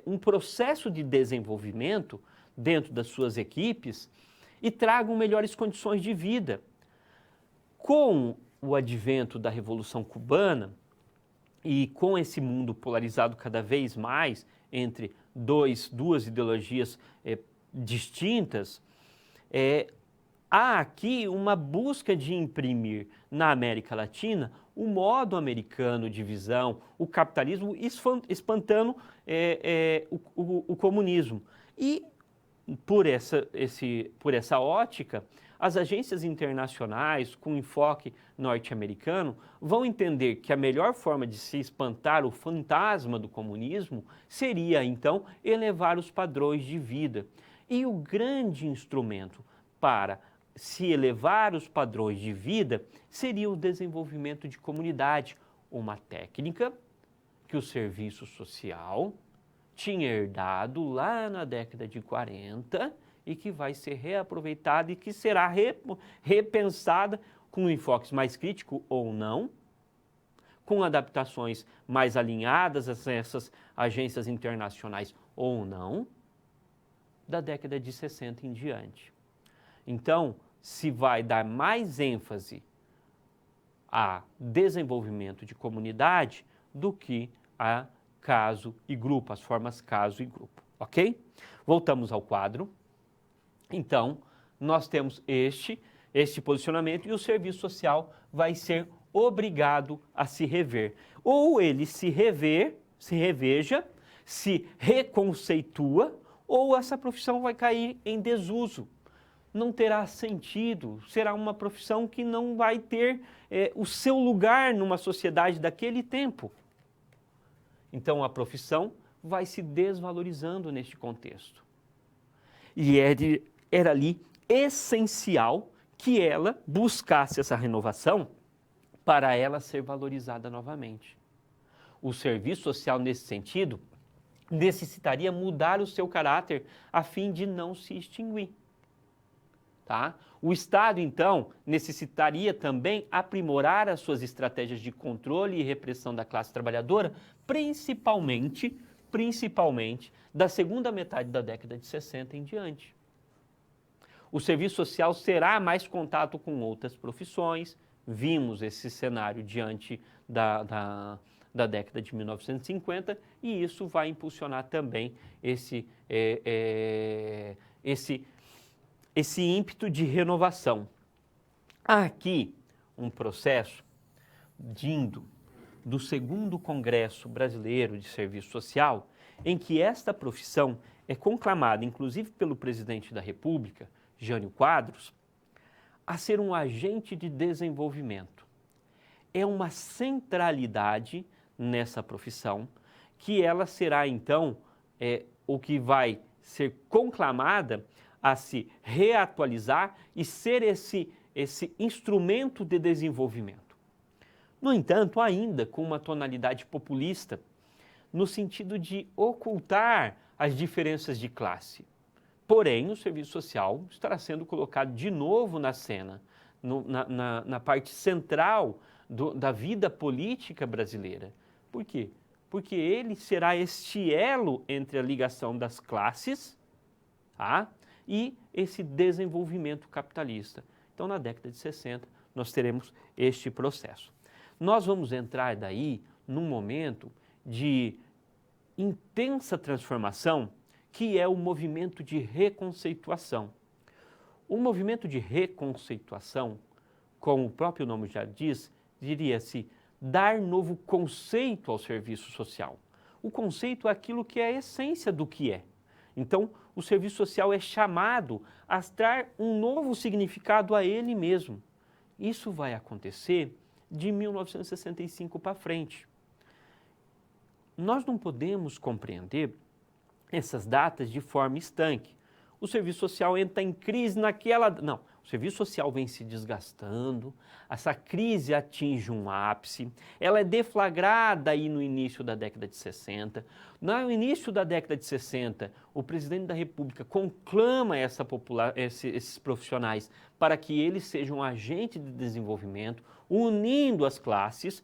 um processo de desenvolvimento dentro das suas equipes e tragam melhores condições de vida. Com o advento da Revolução Cubana e com esse mundo polarizado cada vez mais entre duas ideologias distintas, há aqui uma busca de imprimir na América Latina o modo americano de visão, o capitalismo espantando o comunismo. E por essa ótica, as agências internacionais com enfoque norte-americano vão entender que a melhor forma de se espantar o fantasma do comunismo seria, então, elevar os padrões de vida. E o grande instrumento para se elevar os padrões de vida seria o desenvolvimento de comunidade, uma técnica que o serviço social tinha herdado lá na década de 40 e que vai ser reaproveitada e que será repensada com enfoques mais críticos ou não, com adaptações mais alinhadas a essas agências internacionais ou não, da década de 60 em diante. Então, se vai dar mais ênfase a desenvolvimento de comunidade do que a caso e grupo, as formas caso e grupo, ok? Voltamos ao quadro. Então, nós temos este posicionamento e o serviço social vai ser obrigado a se rever. Ou ele se reveja, se reconceitua, ou essa profissão vai cair em desuso. Não terá sentido, será uma profissão que não vai ter o seu lugar numa sociedade daquele tempo. Então, a profissão vai se desvalorizando neste contexto. E era ali essencial que ela buscasse essa renovação para ela ser valorizada novamente. O serviço social, nesse sentido, necessitaria mudar o seu caráter a fim de não se extinguir. Tá? O Estado, então, necessitaria também aprimorar as suas estratégias de controle e repressão da classe trabalhadora, principalmente principalmente da segunda metade da década de 60 em diante. O serviço social terá mais contato com outras profissões, vimos esse cenário diante da década de 1950 e isso vai impulsionar também esse ímpeto de renovação. Há aqui um processo vindo do segundo Congresso Brasileiro de Serviço Social, em que esta profissão é conclamada, inclusive pelo presidente da República, Jânio Quadros, a ser um agente de desenvolvimento. É uma centralidade nessa profissão que ela será, então, o que vai ser conclamada a se reatualizar e ser esse instrumento de desenvolvimento. No entanto, ainda com uma tonalidade populista, no sentido de ocultar as diferenças de classe. Porém, o serviço social estará sendo colocado de novo na cena, na parte central da vida política brasileira. Por quê? Porque ele será este elo entre a ligação das classes, tá? E esse desenvolvimento capitalista. Então, na década de 60, nós teremos este processo. Nós vamos entrar daí num momento de intensa transformação, que é o movimento de reconceituação. O movimento de reconceituação, como o próprio nome já diz, diria-se dar novo conceito ao serviço social. O conceito é aquilo que é a essência do que é. Então, o serviço social é chamado a dar um novo significado a ele mesmo. Isso vai acontecer de 1965 para frente. Nós não podemos compreender essas datas de forma estanque. O serviço social entra em crise naquela... Não, o serviço social vem se desgastando, essa crise atinge um ápice, ela é deflagrada aí no início da década de 60. No início da década de 60, o presidente da República conclama esses profissionais para que eles sejam agentes de desenvolvimento, unindo as classes,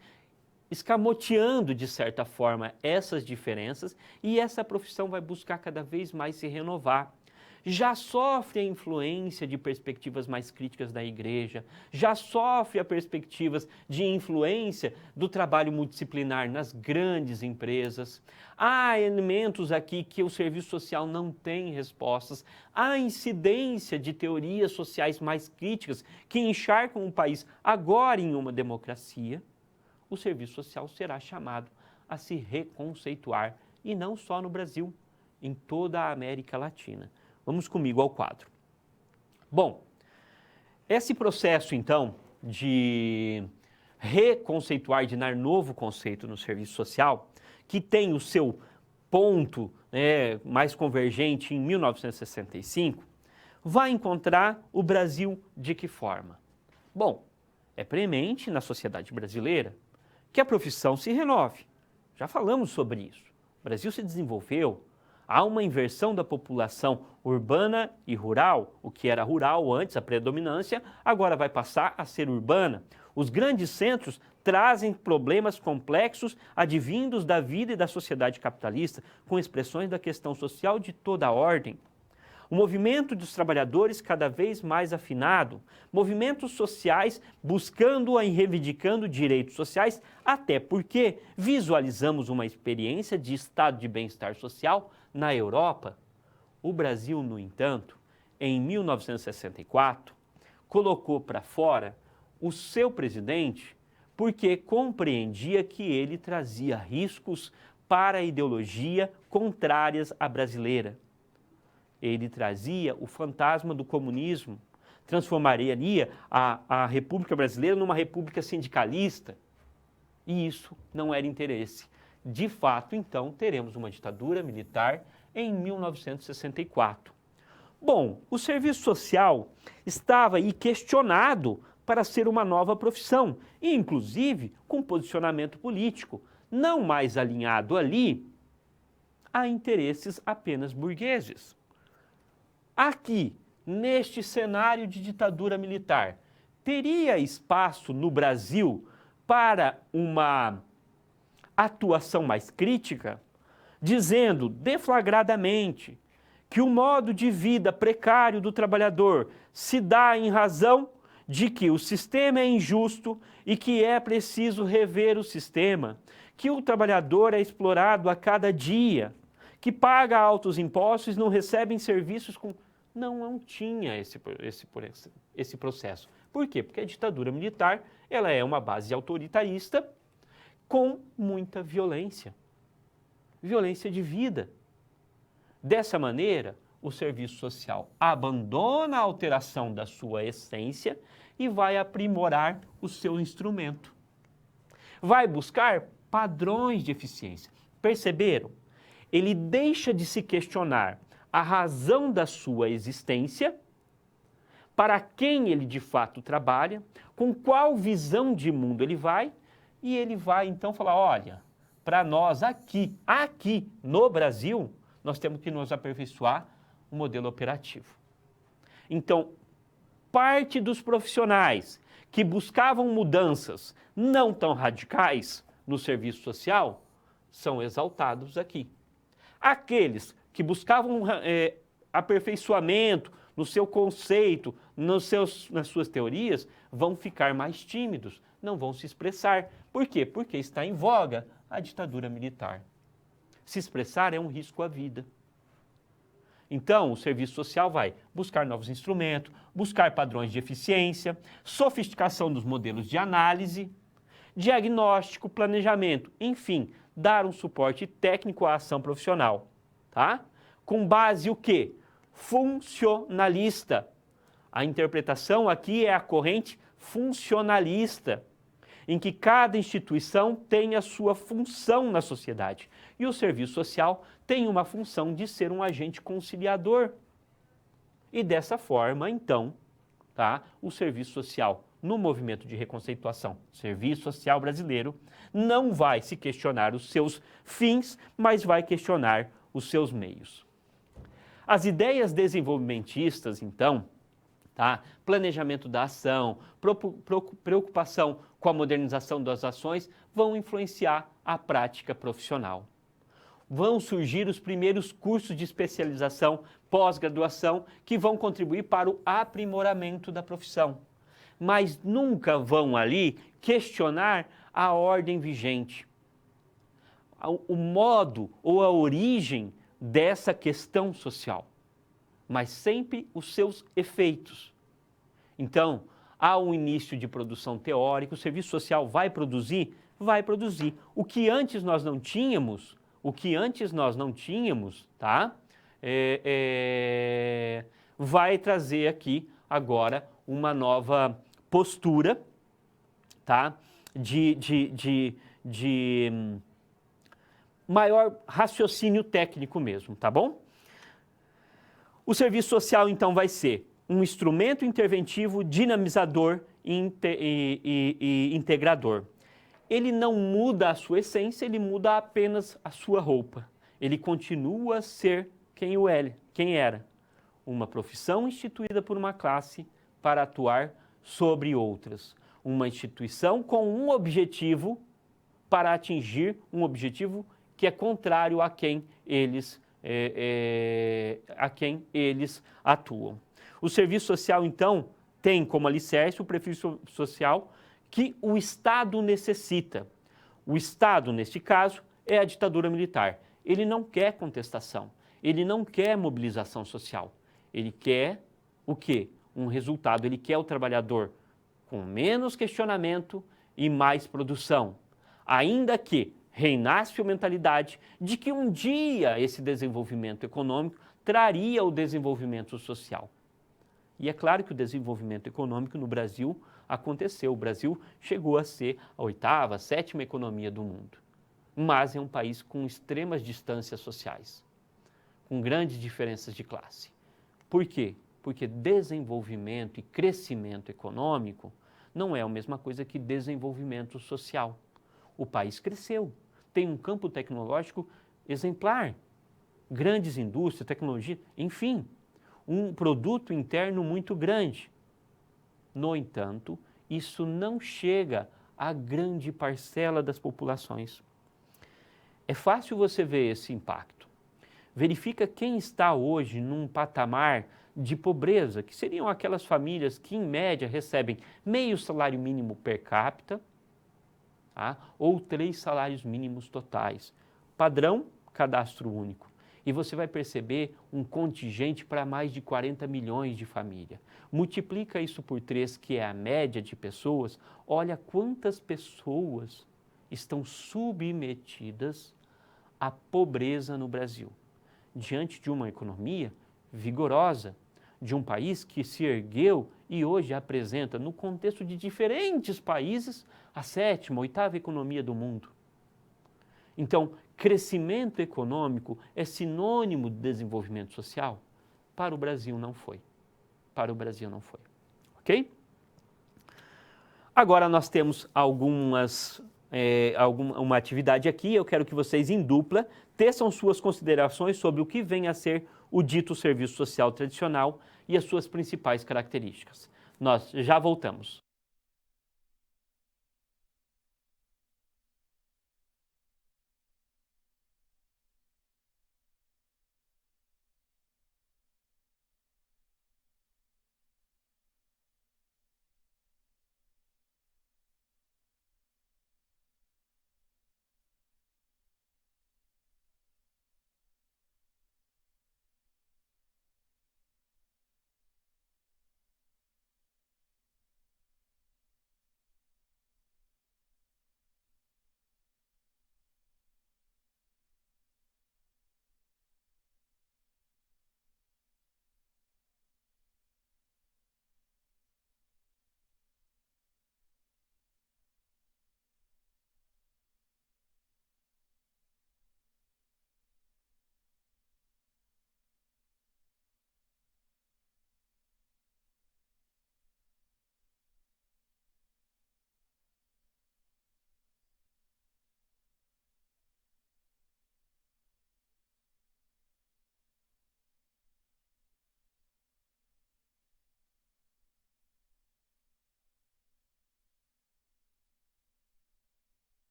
escamoteando, de certa forma, essas diferenças, e essa profissão vai buscar cada vez mais se renovar. Já sofre a influência de perspectivas mais críticas da igreja, já sofre a perspectivas de influência do trabalho multidisciplinar nas grandes empresas. Há elementos aqui que o serviço social não tem respostas. Há incidência de teorias sociais mais críticas que encharcam o país agora em uma democracia. O serviço social será chamado a se reconceituar, e não só no Brasil, em toda a América Latina. Vamos comigo ao quadro. Bom, esse processo, então, de reconceituar, de dar novo conceito no serviço social, que tem o seu ponto mais convergente em 1965, vai encontrar o Brasil de que forma? Bom, é premente na sociedade brasileira que a profissão se renove. Já falamos sobre isso. O Brasil se desenvolveu, há uma inversão da população urbana e rural. O que era rural antes, a predominância, agora vai passar a ser urbana. Os grandes centros trazem problemas complexos advindos da vida e da sociedade capitalista, com expressões da questão social de toda a ordem. O movimento dos trabalhadores cada vez mais afinado, movimentos sociais buscando e reivindicando direitos sociais, até porque visualizamos uma experiência de estado de bem-estar social na Europa. O Brasil, no entanto, em 1964, colocou para fora o seu presidente porque compreendia que ele trazia riscos para a ideologia contrárias à brasileira. Ele trazia o fantasma do comunismo, transformaria a República Brasileira numa república sindicalista. E isso não era interesse. De fato, então, teremos uma ditadura militar em 1964. Bom, o serviço social estava aí questionado para ser uma nova profissão, e inclusive com posicionamento político, não mais alinhado ali a interesses apenas burgueses. Aqui, neste cenário de ditadura militar, teria espaço no Brasil para uma atuação mais crítica? dizendo deflagradamente que o modo de vida precário do trabalhador se dá em razão de que o sistema é injusto e que é preciso rever o sistema, que o trabalhador é explorado a cada dia, que paga altos impostos e não recebe serviços com... Não tinha esse processo. Por quê? Porque a ditadura militar ela é uma base autoritarista com muita violência. Violência de vida. Dessa maneira, o serviço social abandona a alteração da sua essência e vai aprimorar o seu instrumento. Vai buscar padrões de eficiência. Perceberam? Ele deixa de se questionar a razão da sua existência, para quem ele de fato trabalha, com qual visão de mundo ele vai, e ele vai então falar, olha, para nós aqui no Brasil, nós temos que nos aperfeiçoar o modelo operativo. Então, parte dos profissionais que buscavam mudanças não tão radicais no serviço social são exaltados aqui. Aqueles que buscavam aperfeiçoamento no seu conceito, nas suas teorias, vão ficar mais tímidos, não vão se expressar. Por quê? Porque está em voga a ditadura militar. Se expressar é um risco à vida. Então, o serviço social vai buscar novos instrumentos, buscar padrões de eficiência, sofisticação dos modelos de análise, diagnóstico, planejamento, enfim, dar um suporte técnico à ação profissional, tá? Com base o quê? Funcionalista. A interpretação aqui é a corrente funcionalista, em que cada instituição tem a sua função na sociedade. E o serviço social tem uma função de ser um agente conciliador. E dessa forma, então, tá, o serviço social, no movimento de reconceituação, serviço social brasileiro, não vai se questionar os seus fins, mas vai questionar os seus meios. As ideias desenvolvimentistas, então, tá, planejamento da ação, preocupação com a modernização das ações, vão influenciar a prática profissional. Vão surgir os primeiros cursos de especialização, pós-graduação, que vão contribuir para o aprimoramento da profissão. Mas nunca vão ali questionar a ordem vigente, o modo ou a origem dessa questão social, mas sempre os seus efeitos. Então, há um início de produção teórica, o serviço social vai produzir? Vai produzir. O que antes nós não tínhamos, tá? Vai trazer aqui agora uma nova postura, tá? De maior raciocínio técnico mesmo, tá bom? O serviço social, então, vai ser um instrumento interventivo, dinamizador e integrador. Ele não muda a sua essência, ele muda apenas a sua roupa. Ele continua a ser quem era. Uma profissão instituída por uma classe para atuar sobre outras. Uma instituição com um objetivo para atingir um objetivo que é contrário a quem eles atuam. O serviço social, então, tem como alicerce o prefixo social que o Estado necessita. O Estado, neste caso, é a ditadura militar. Ele não quer contestação, ele não quer mobilização social. Ele quer o quê? Um resultado, ele quer o trabalhador com menos questionamento e mais produção. Ainda que reinasse a mentalidade de que um dia esse desenvolvimento econômico traria o desenvolvimento social. E é claro que o desenvolvimento econômico no Brasil aconteceu. O Brasil chegou a ser a 8ª, 7ª economia do mundo. Mas é um país com extremas distâncias sociais, com grandes diferenças de classe. Por quê? Porque desenvolvimento e crescimento econômico não é a mesma coisa que desenvolvimento social. O país cresceu, tem um campo tecnológico exemplar, grandes indústrias, tecnologia, enfim, um produto interno muito grande. No entanto, isso não chega à grande parcela das populações. É fácil você ver esse impacto. Verifica quem está hoje num patamar de pobreza, que seriam aquelas famílias que, em média, recebem meio salário mínimo per capita, tá? Ou 3 salários mínimos totais. Padrão, cadastro único. E você vai perceber um contingente para mais de 40 milhões de famílias. Multiplica isso por 3, que é a média de pessoas. Olha quantas pessoas estão submetidas à pobreza no Brasil. Diante de uma economia vigorosa, de um país que se ergueu e hoje apresenta, no contexto de diferentes países, a 7ª, 8ª economia do mundo. Então, crescimento econômico é sinônimo de desenvolvimento social? Para o Brasil não foi. Para o Brasil não foi. Ok? Agora nós temos uma atividade aqui, eu quero que vocês em dupla teçam suas considerações sobre o que vem a ser o dito serviço social tradicional e as suas principais características. Nós já voltamos.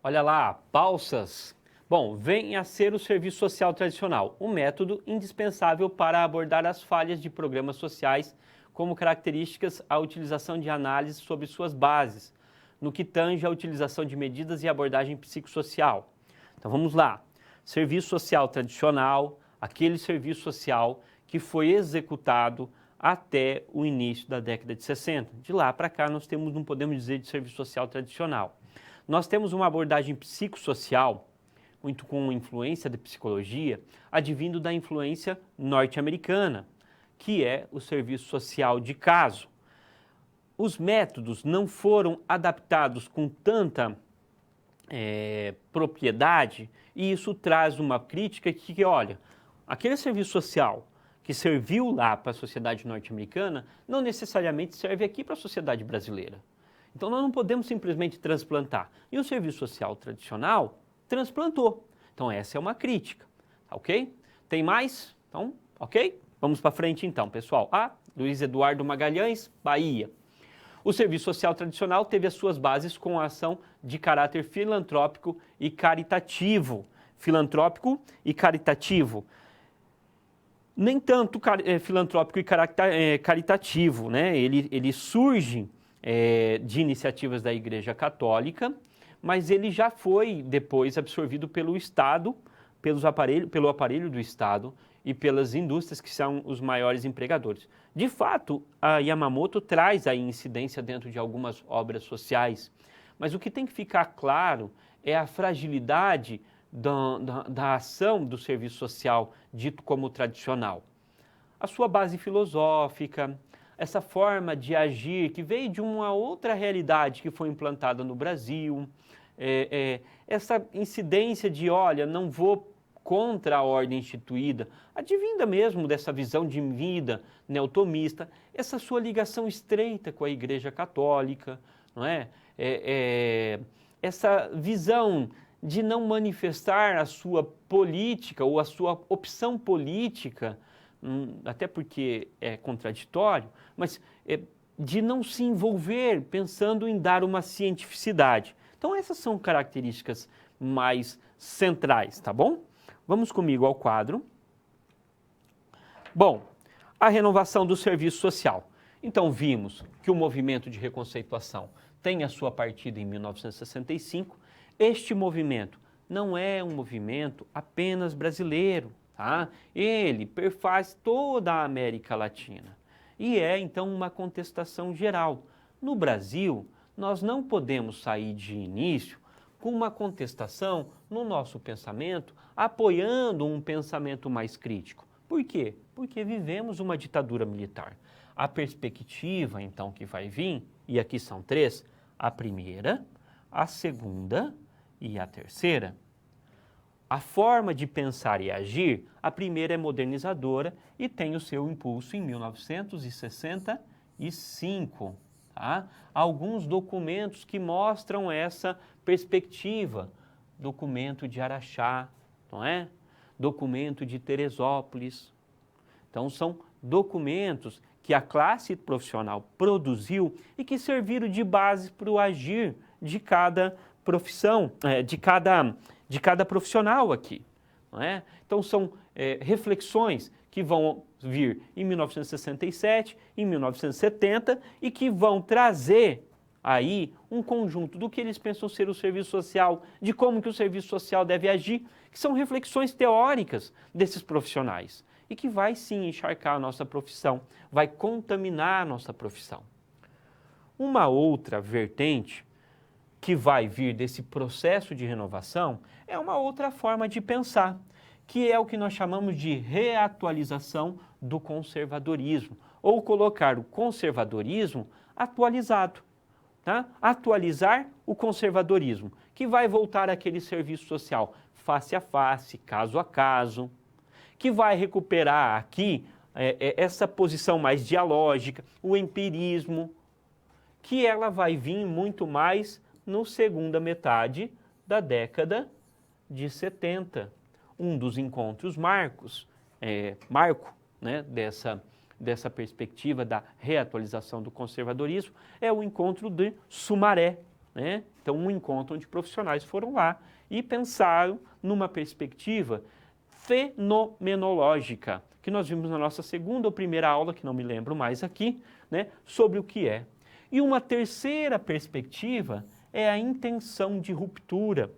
Olha lá, balsas. Bom, vem a ser o serviço social tradicional, um método indispensável para abordar as falhas de programas sociais, como características a utilização de análise sobre suas bases, no que tange a utilização de medidas e abordagem psicossocial. Então vamos lá. Serviço social tradicional, aquele serviço social que foi executado até o início da década de 60. De lá para cá nós não podemos dizer de serviço social tradicional. Nós temos uma abordagem psicossocial, muito com influência da psicologia, advindo da influência norte-americana, que é o serviço social de caso. Os métodos não foram adaptados com tanta propriedade e isso traz uma crítica que, olha, aquele serviço social que serviu lá para a sociedade norte-americana não necessariamente serve aqui para a sociedade brasileira. Então, nós não podemos simplesmente transplantar. E o serviço social tradicional transplantou. Então, essa é uma crítica, tá ok? Tem mais? Então, ok? Vamos para frente então, pessoal. Luiz Eduardo Magalhães, Bahia. O serviço social tradicional teve as suas bases com a ação de caráter filantrópico e caritativo. Filantrópico e caritativo. Nem tanto filantrópico e caritativo, né? Ele surge de iniciativas da Igreja Católica, mas ele já foi depois absorvido pelo Estado, pelo aparelho do Estado e pelas indústrias que são os maiores empregadores. De fato, a Yamamoto traz a incidência dentro de algumas obras sociais, mas o que tem que ficar claro é a fragilidade da ação do serviço social, dito como tradicional. A sua base filosófica, essa forma de agir que veio de uma outra realidade que foi implantada no Brasil, essa incidência de, olha, não vou contra a ordem instituída, advinda mesmo dessa visão de vida neotomista, essa sua ligação estreita com a Igreja Católica, não é? Essa visão de não manifestar a sua política ou a sua opção política, até porque é contraditório, mas de não se envolver pensando em dar uma cientificidade. Então essas são características mais centrais, tá bom? Vamos comigo ao quadro. Bom, a renovação do serviço social. Então vimos que o movimento de reconceituação tem a sua partida em 1965. Este movimento não é um movimento apenas brasileiro, tá? Ele perfaz toda a América Latina e é então uma contestação geral. No Brasil, nós não podemos sair de início com uma contestação no nosso pensamento, apoiando um pensamento mais crítico. Por quê? Porque vivemos uma ditadura militar. A perspectiva, então, que vai vir, e aqui são três, a primeira, a segunda e a terceira. A forma de pensar e agir, a primeira é modernizadora e tem o seu impulso em 1965. Tá? Alguns documentos que mostram essa perspectiva. Documento de Araxá, não é? Documento de Teresópolis. Então, são documentos que a classe profissional produziu e que serviram de base para o agir de cada profissão, de cada profissional aqui. Não é? Então, são reflexões que vão vir em 1967, em 1970 e que vão trazer aí um conjunto do que eles pensam ser o serviço social, de como que o serviço social deve agir, que são reflexões teóricas desses profissionais e que vai sim encharcar a nossa profissão, vai contaminar a nossa profissão. Uma outra vertente que vai vir desse processo de renovação é uma outra forma de pensar, que é o que nós chamamos de reatualização do conservadorismo, ou colocar o conservadorismo atualizado. Tá? Atualizar o conservadorismo, que vai voltar àquele serviço social face a face, caso a caso, que vai recuperar aqui essa posição mais dialógica, o empirismo, que ela vai vir muito mais na segunda metade da década de 70. Um dos encontros marco, né, dessa perspectiva da reatualização do conservadorismo é o encontro de Sumaré, né? Então, um encontro onde profissionais foram lá e pensaram numa perspectiva fenomenológica, que nós vimos na nossa segunda ou primeira aula, que não me lembro mais aqui, né, sobre o que é. E uma terceira perspectiva é a intenção de ruptura,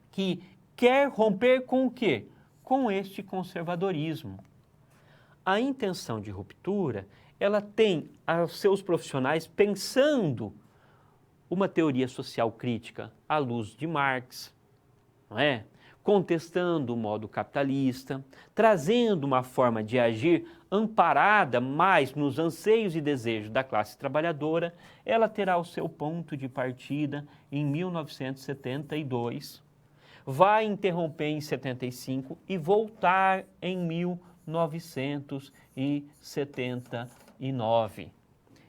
que quer romper com o quê? Com este conservadorismo. A intenção de ruptura, ela tem os seus profissionais pensando uma teoria social crítica à luz de Marx, não é? Contestando o modo capitalista, trazendo uma forma de agir amparada mais nos anseios e desejos da classe trabalhadora. Ela terá o seu ponto de partida em 1972, vai interromper em 75 e voltar em 1979.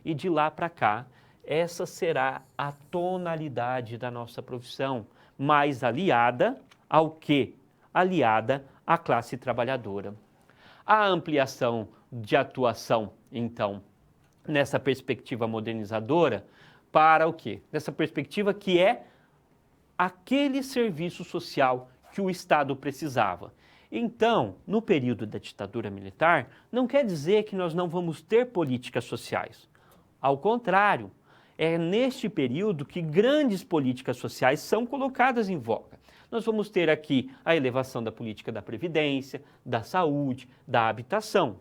E de lá para cá, essa será a tonalidade da nossa profissão, mais aliada ao quê? Aliada à classe trabalhadora. A ampliação de atuação, então, nessa perspectiva modernizadora, para o quê? Nessa perspectiva que é aquele serviço social que o Estado precisava. Então, no período da ditadura militar, não quer dizer que nós não vamos ter políticas sociais. Ao contrário, É neste período que grandes políticas sociais são colocadas em voga. Nós vamos ter aqui a elevação da política da previdência, da saúde, da habitação.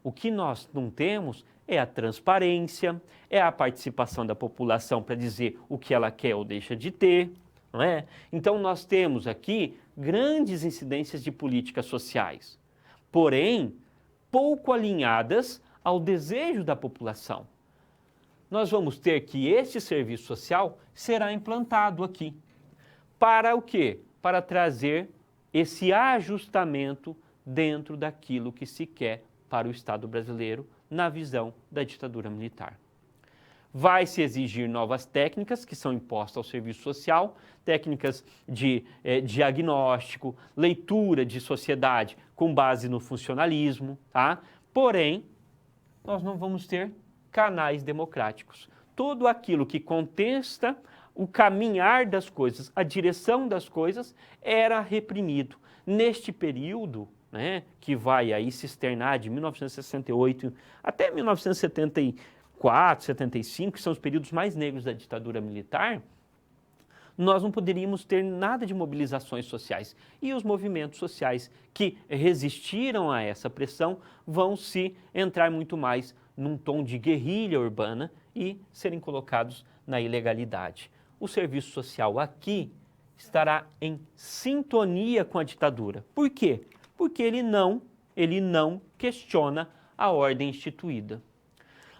O que nós não temos é a transparência, é a participação da população para dizer o que ela quer ou deixa de ter, não é? Então nós temos aqui grandes incidências de políticas sociais, porém pouco alinhadas ao desejo da população. Nós vamos ter que este serviço social será implantado aqui. Para o quê? Para trazer esse ajustamento dentro daquilo que se quer para o Estado brasileiro na visão da ditadura militar. Vai se exigir novas técnicas que são impostas ao serviço social, técnicas de diagnóstico, leitura de sociedade com base no funcionalismo, tá? Porém, nós não vamos ter canais democráticos. Tudo aquilo que contesta o caminhar das coisas, a direção das coisas, era reprimido. Neste período, né, que vai aí se externar de 1968 até 1974, 75, que são os períodos mais negros da ditadura militar, nós não poderíamos ter nada de mobilizações sociais. E os movimentos sociais que resistiram a essa pressão vão se entrar muito mais num tom de guerrilha urbana e serem colocados na ilegalidade. O serviço social aqui estará em sintonia com a ditadura. Por quê? Porque ele não questiona a ordem instituída.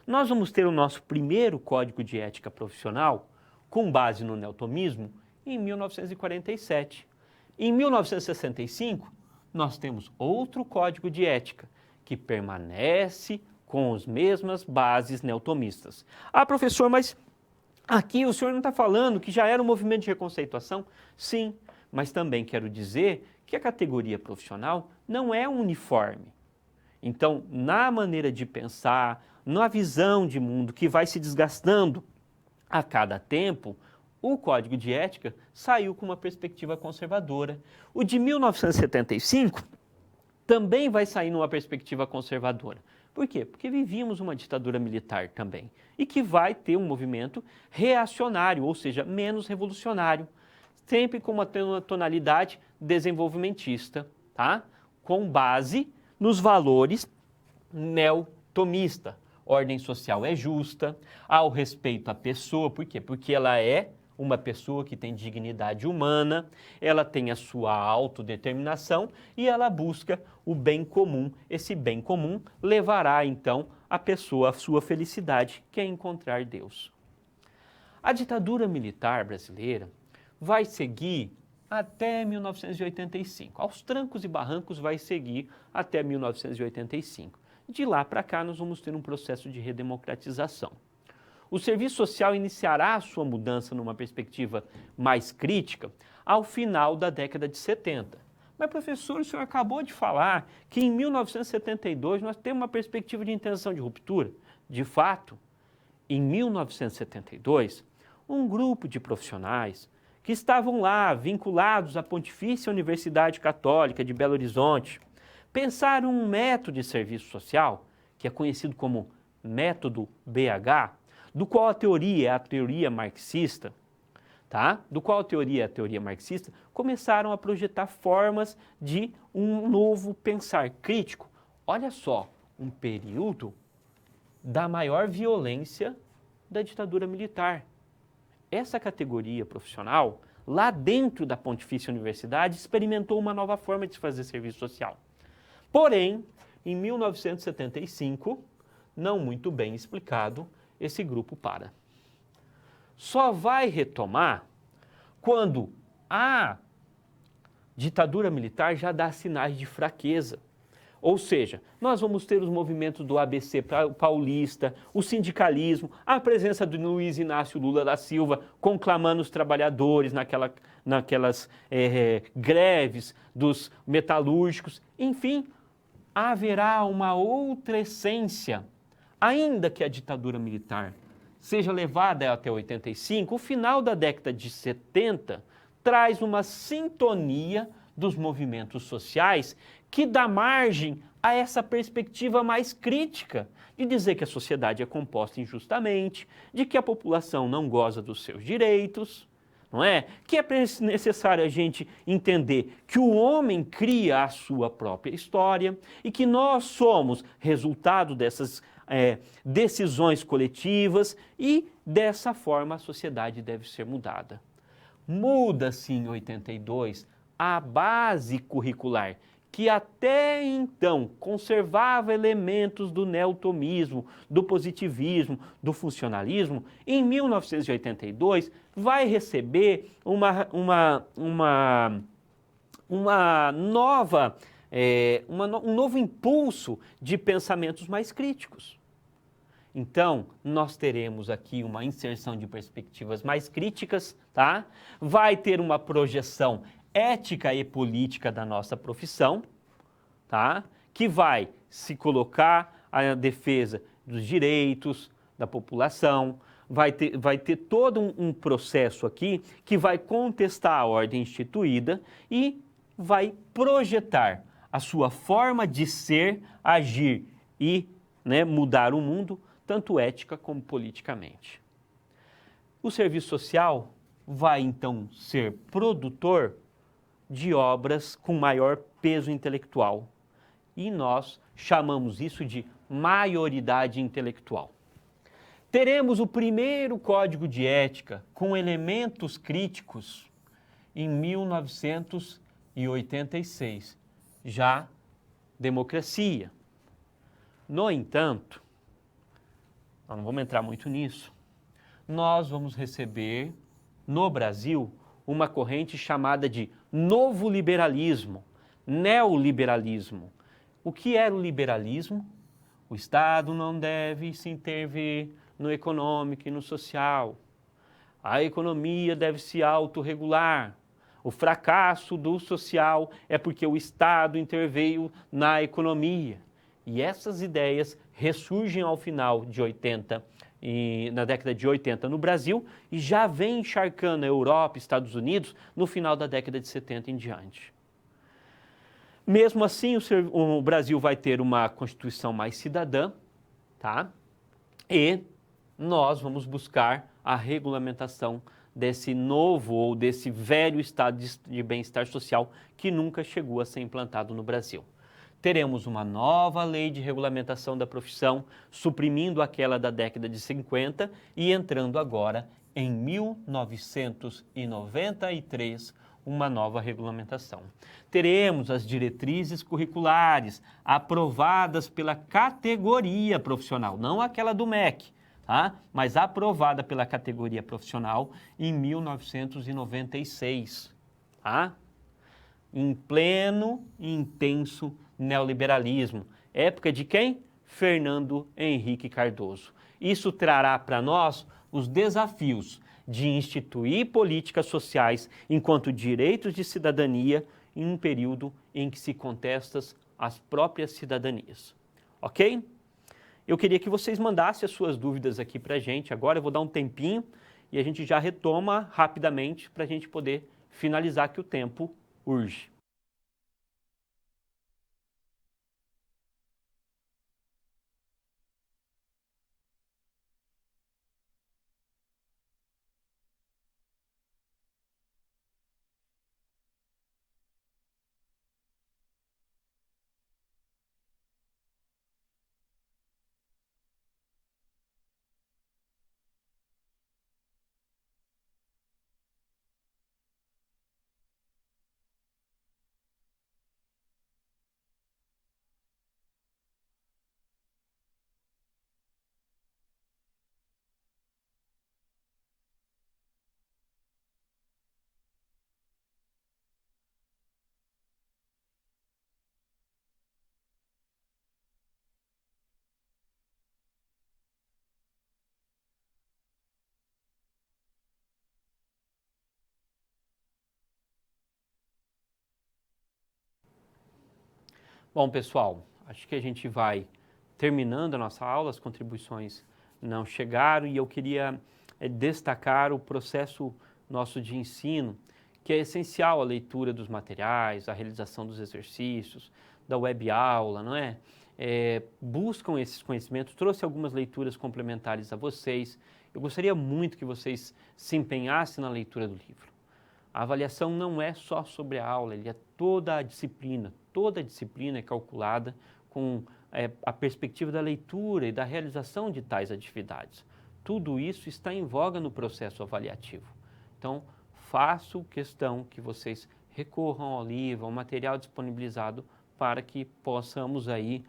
Nós vamos ter o nosso primeiro Código de Ética Profissional, com base no neotomismo, em 1947. Em 1965, nós temos outro Código de Ética, que permanece com as mesmas bases neotomistas. Ah, professor, mas aqui o senhor não está falando que já era um movimento de reconceituação? Sim, mas também quero dizer que a categoria profissional não é uniforme. Então, na maneira de pensar, na visão de mundo que vai se desgastando a cada tempo, o Código de Ética saiu com uma perspectiva conservadora. O de 1975 também vai sair numa perspectiva conservadora. Por quê? Porque vivíamos uma ditadura militar também e que vai ter um movimento reacionário, ou seja, menos revolucionário, sempre com uma tonalidade desenvolvimentista, tá? Com base nos valores neotomista. Ordem social é justa, há o respeito à pessoa, por quê? Porque ela é uma pessoa que tem dignidade humana, ela tem a sua autodeterminação e ela busca o bem comum. Esse bem comum levará, então, a pessoa à sua felicidade, que é encontrar Deus. A ditadura militar brasileira vai seguir até 1985. Aos trancos e barrancos vai seguir até 1985. De lá para cá, nós vamos ter um processo de redemocratização. O serviço social iniciará a sua mudança numa perspectiva mais crítica ao final da década de 70. Mas, professor, o senhor acabou de falar que em 1972 nós temos uma perspectiva de intenção de ruptura. De fato, em 1972, um grupo de profissionais que estavam lá vinculados à Pontifícia Universidade Católica de Belo Horizonte pensaram um método de serviço social, que é conhecido como método BH, do qual a teoria é a teoria marxista, tá? Do qual a teoria é a teoria marxista, começaram a projetar formas de um novo pensar crítico. Olha só, um período da maior violência da ditadura militar. Essa categoria profissional, lá dentro da Pontifícia Universidade, experimentou uma nova forma de se fazer serviço social. Porém, em 1975, não muito bem explicado, esse grupo para. Só vai retomar quando a ditadura militar já dá sinais de fraqueza. Ou seja, nós vamos ter os movimentos do ABC paulista, o sindicalismo, a presença do Luiz Inácio Lula da Silva conclamando os trabalhadores naquelas greves dos metalúrgicos. Enfim, haverá uma outra essência. Ainda que a ditadura militar seja levada até 85, o final da década de 70 traz uma sintonia dos movimentos sociais que dá margem a essa perspectiva mais crítica de dizer que a sociedade é composta injustamente, de que a população não goza dos seus direitos, não é? Que é necessário a gente entender que o homem cria a sua própria história e que nós somos resultado dessas decisões coletivas e dessa forma a sociedade deve ser mudada. Muda-se em 82 a base curricular, que até então conservava elementos do neotomismo, do positivismo, do funcionalismo, em 1982 vai receber um novo impulso de pensamentos mais críticos. Então, nós teremos aqui uma inserção de perspectivas mais críticas, tá? Vai ter uma projeção ética e política da nossa profissão, tá? Que vai se colocar à defesa dos direitos da população, vai ter todo um processo aqui que vai contestar a ordem instituída e vai projetar a sua forma de ser, agir e mudar o mundo, tanto ética como politicamente. O serviço social vai então ser produtor de obras com maior peso intelectual e nós chamamos isso de maioridade intelectual. Teremos o primeiro código de ética com elementos críticos em 1986, já democracia. No entanto, nós não vamos entrar muito nisso, nós vamos receber no Brasil uma corrente chamada de novo liberalismo, neoliberalismo. O que era o liberalismo? O Estado não deve se intervir no econômico e no social. A economia deve se autorregular. O fracasso do social é porque o Estado interveio na economia. E essas ideias ressurgem ao final de 80, na década de 80 no Brasil, e já vem encharcando a Europa, Estados Unidos, no final da década de 70 em diante. Mesmo assim, o Brasil vai ter uma Constituição mais cidadã, tá? E nós vamos buscar a regulamentação desse novo ou desse velho estado de bem-estar social que nunca chegou a ser implantado no Brasil. Teremos uma nova lei de regulamentação da profissão, suprimindo aquela da década de 50 e entrando agora em 1993 uma nova regulamentação. Teremos as diretrizes curriculares aprovadas pela categoria profissional, não aquela do MEC, tá? Mas aprovada pela categoria profissional em 1996, tá? Em pleno e intenso neoliberalismo. Época de quem? Fernando Henrique Cardoso. Isso trará para nós os desafios de instituir políticas sociais enquanto direitos de cidadania em um período em que se contestam as próprias cidadanias. Ok? Eu queria que vocês mandassem as suas dúvidas aqui para a gente. Agora eu vou dar um tempinho e a gente já retoma rapidamente para a gente poder finalizar, que o tempo urge. Bom, pessoal, acho que a gente vai terminando a nossa aula, as contribuições não chegaram e eu queria destacar o processo nosso de ensino, que é essencial a leitura dos materiais, a realização dos exercícios, da web aula, não é? Buscam esses conhecimentos, trouxe algumas leituras complementares a vocês. Eu gostaria muito que vocês se empenhassem na leitura do livro. A avaliação não é só sobre a aula, ele é toda a disciplina é calculada com a perspectiva da leitura e da realização de tais atividades. Tudo isso está em voga no processo avaliativo. Então, faço questão que vocês recorram ao livro, ao material disponibilizado para que possamos aí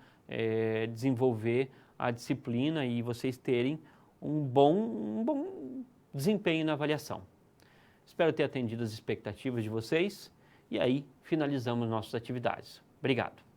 desenvolver a disciplina e vocês terem um bom desempenho na avaliação. Espero ter atendido as expectativas de vocês e aí finalizamos nossas atividades. Obrigado.